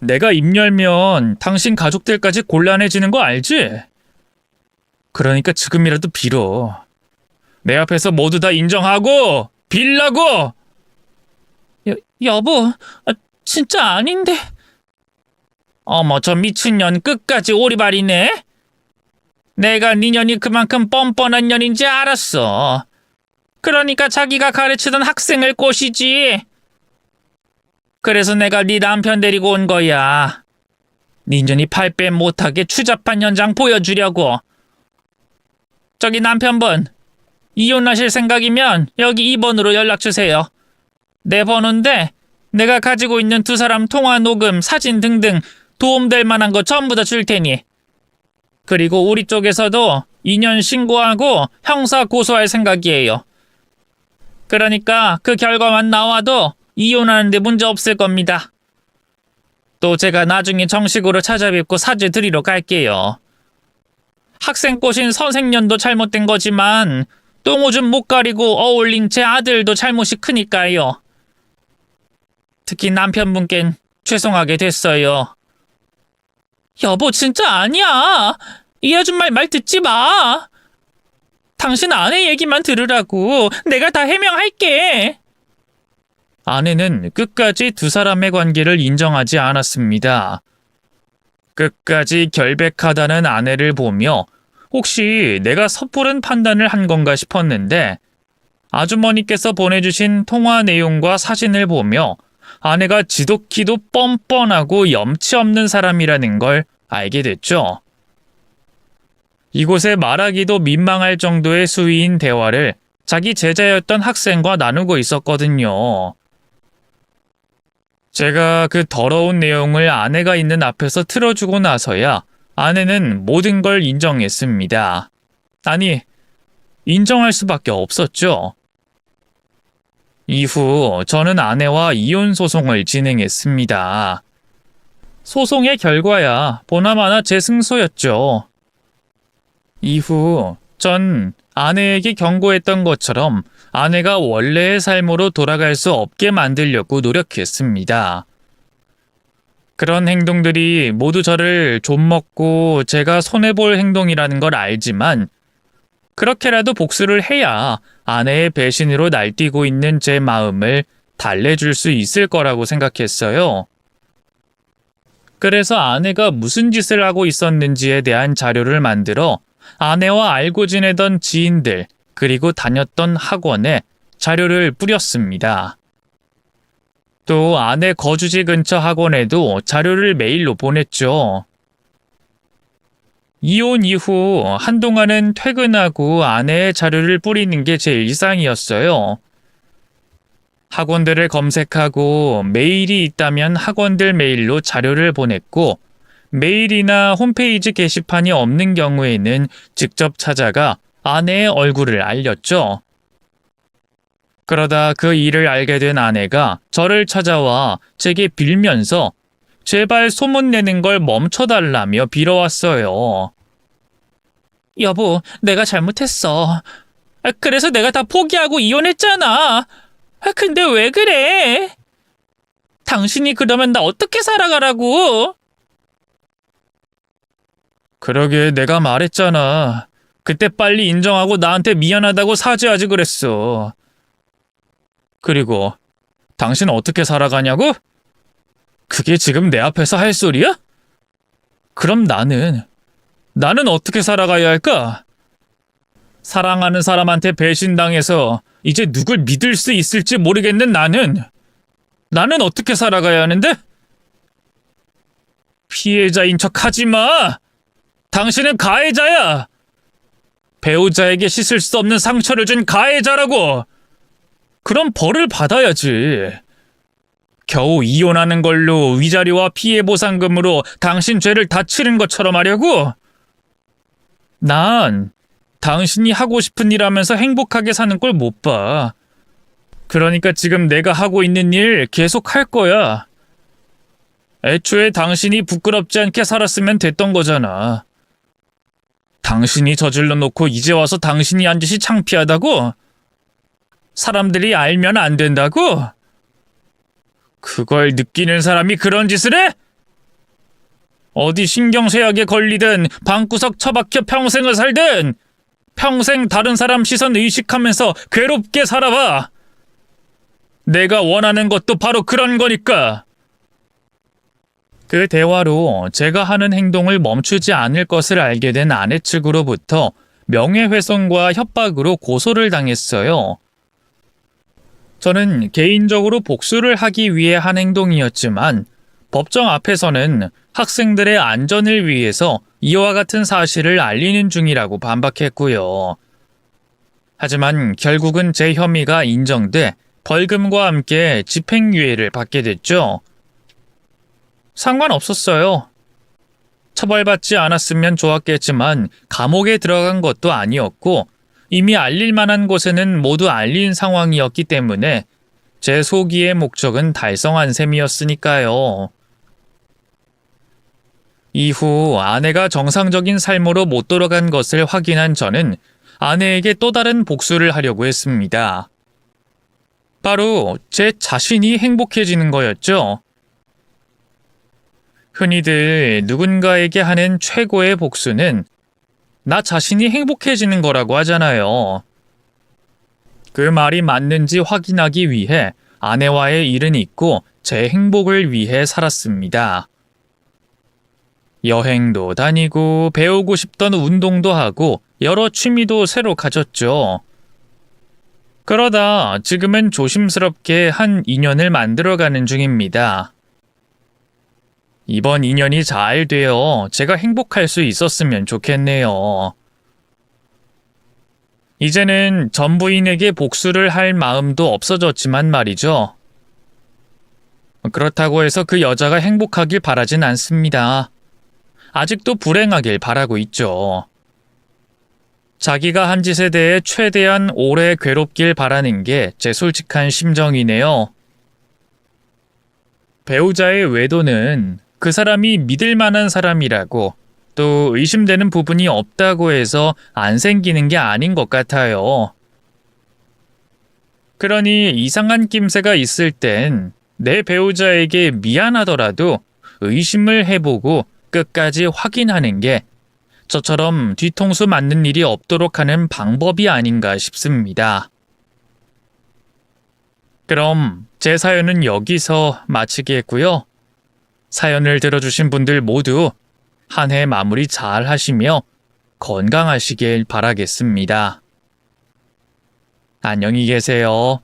내가 입 열면 당신 가족들까지 곤란해지는 거 알지? 그러니까 지금이라도 빌어. 내 앞에서 모두 다 인정하고 빌라고. 여보, 진짜 아닌데. 어머, 저 미친년 끝까지 오리발이네. 내가 네 년이 그만큼 뻔뻔한 년인지 알았어. 그러니까 자기가 가르치던 학생을 꼬시지. 그래서 내가 네 남편 데리고 온 거야. 네 년이 팔빼 못하게 추잡한 현장 보여주려고. 저기 남편분, 이혼하실 생각이면 여기 2번으로 연락주세요. 내 번호인데 내가 가지고 있는 두 사람 통화 녹음, 사진 등등 도움될 만한 거 전부 다 줄 테니. 그리고 우리 쪽에서도 이혼 신고하고 형사 고소할 생각이에요. 그러니까 그 결과만 나와도 이혼하는데 문제 없을 겁니다. 또 제가 나중에 정식으로 찾아뵙고 사죄 드리러 갈게요. 학생 꼬신 선생년도 잘못된 거지만 똥오줌 못 가리고 어울린 제 아들도 잘못이 크니까요. 특히 남편분께는 죄송하게 됐어요. 여보, 진짜 아니야. 이 아줌마 말 듣지 마. 당신 아내 얘기만 들으라고. 내가 다 해명할게. 아내는 끝까지 두 사람의 관계를 인정하지 않았습니다. 끝까지 결백하다는 아내를 보며 혹시 내가 섣부른 판단을 한 건가 싶었는데 아주머니께서 보내주신 통화 내용과 사진을 보며 아내가 지독히도 뻔뻔하고 염치 없는 사람이라는 걸 알게 됐죠. 이곳에 말하기도 민망할 정도의 수위인 대화를 자기 제자였던 학생과 나누고 있었거든요. 제가 그 더러운 내용을 아내가 있는 앞에서 틀어주고 나서야 아내는 모든 걸 인정했습니다. 아니, 인정할 수밖에 없었죠. 이후 저는 아내와 이혼 소송을 진행했습니다. 소송의 결과야 보나마나 제 승소였죠. 이후 전 아내에게 경고했던 것처럼 아내가 원래의 삶으로 돌아갈 수 없게 만들려고 노력했습니다. 그런 행동들이 모두 저를 좀먹고 제가 손해볼 행동이라는 걸 알지만 그렇게라도 복수를 해야 아내의 배신으로 날뛰고 있는 제 마음을 달래줄 수 있을 거라고 생각했어요. 그래서 아내가 무슨 짓을 하고 있었는지에 대한 자료를 만들어 아내와 알고 지내던 지인들 그리고 다녔던 학원에 자료를 뿌렸습니다. 또 아내 거주지 근처 학원에도 자료를 메일로 보냈죠. 이혼 이후 한동안은 퇴근하고 아내의 자료를 뿌리는 게 제 일상이었어요. 학원들을 검색하고 메일이 있다면 학원들 메일로 자료를 보냈고 메일이나 홈페이지 게시판이 없는 경우에는 직접 찾아가 아내의 얼굴을 알렸죠. 그러다 그 일을 알게 된 아내가 저를 찾아와 제게 빌면서 제발 소문내는 걸 멈춰달라며 빌어왔어요. 여보, 내가 잘못했어. 그래서 내가 다 포기하고 이혼했잖아. 근데 왜 그래? 당신이 그러면 나 어떻게 살아가라고? 그러게 내가 말했잖아. 그때 빨리 인정하고 나한테 미안하다고 사죄하지 그랬어. 그리고 당신 어떻게 살아가냐고? 그게 지금 내 앞에서 할 소리야? 그럼 나는 어떻게 살아가야 할까? 사랑하는 사람한테 배신당해서 이제 누굴 믿을 수 있을지 모르겠는 나는 어떻게 살아가야 하는데? 피해자인 척 하지 마! 당신은 가해자야! 배우자에게 씻을 수 없는 상처를 준 가해자라고! 그럼 벌을 받아야지. 겨우 이혼하는 걸로 위자료와 피해 보상금으로 당신 죄를 다 치른 것처럼 하려고? 난 당신이 하고 싶은 일 하면서 행복하게 사는 걸 못 봐. 그러니까 지금 내가 하고 있는 일 계속 할 거야. 애초에 당신이 부끄럽지 않게 살았으면 됐던 거잖아. 당신이 저질러 놓고 이제 와서 당신이 한 짓이 창피하다고? 사람들이 알면 안 된다고? 그걸 느끼는 사람이 그런 짓을 해? 어디 신경쇠약에 걸리든 방구석 처박혀 평생을 살든 평생 다른 사람 시선 의식하면서 괴롭게 살아봐. 내가 원하는 것도 바로 그런 거니까. 그 대화로 제가 하는 행동을 멈추지 않을 것을 알게 된 아내 측으로부터 명예훼손과 협박으로 고소를 당했어요. 저는 개인적으로 복수를 하기 위해 한 행동이었지만 법정 앞에서는 학생들의 안전을 위해서 이와 같은 사실을 알리는 중이라고 반박했고요. 하지만 결국은 제 혐의가 인정돼 벌금과 함께 집행유예를 받게 됐죠. 상관없었어요. 처벌받지 않았으면 좋았겠지만 감옥에 들어간 것도 아니었고 이미 알릴 만한 곳에는 모두 알린 상황이었기 때문에 제 소기의 목적은 달성한 셈이었으니까요. 이후 아내가 정상적인 삶으로 못 돌아간 것을 확인한 저는 아내에게 또 다른 복수를 하려고 했습니다. 바로 제 자신이 행복해지는 거였죠. 흔히들 누군가에게 하는 최고의 복수는 나 자신이 행복해지는 거라고 하잖아요. 그 말이 맞는지 확인하기 위해 아내와의 일은 잊고 제 행복을 위해 살았습니다. 여행도 다니고 배우고 싶던 운동도 하고 여러 취미도 새로 가졌죠. 그러다 지금은 조심스럽게 한 인연을 만들어가는 중입니다. 이번 인연이 잘 되어 제가 행복할 수 있었으면 좋겠네요. 이제는 전 부인에게 복수를 할 마음도 없어졌지만 말이죠. 그렇다고 해서 그 여자가 행복하길 바라진 않습니다. 아직도 불행하길 바라고 있죠. 자기가 한 짓에 대해 최대한 오래 괴롭길 바라는 게 제 솔직한 심정이네요. 배우자의 외도는 그 사람이 믿을 만한 사람이라고 또 의심되는 부분이 없다고 해서 안 생기는 게 아닌 것 같아요. 그러니 이상한 낌새가 있을 땐 내 배우자에게 미안하더라도 의심을 해보고 끝까지 확인하는 게 저처럼 뒤통수 맞는 일이 없도록 하는 방법이 아닌가 싶습니다. 그럼 제 사연은 여기서 마치겠고요. 사연을 들어주신 분들 모두 한 해 마무리 잘 하시며 건강하시길 바라겠습니다. 안녕히 계세요.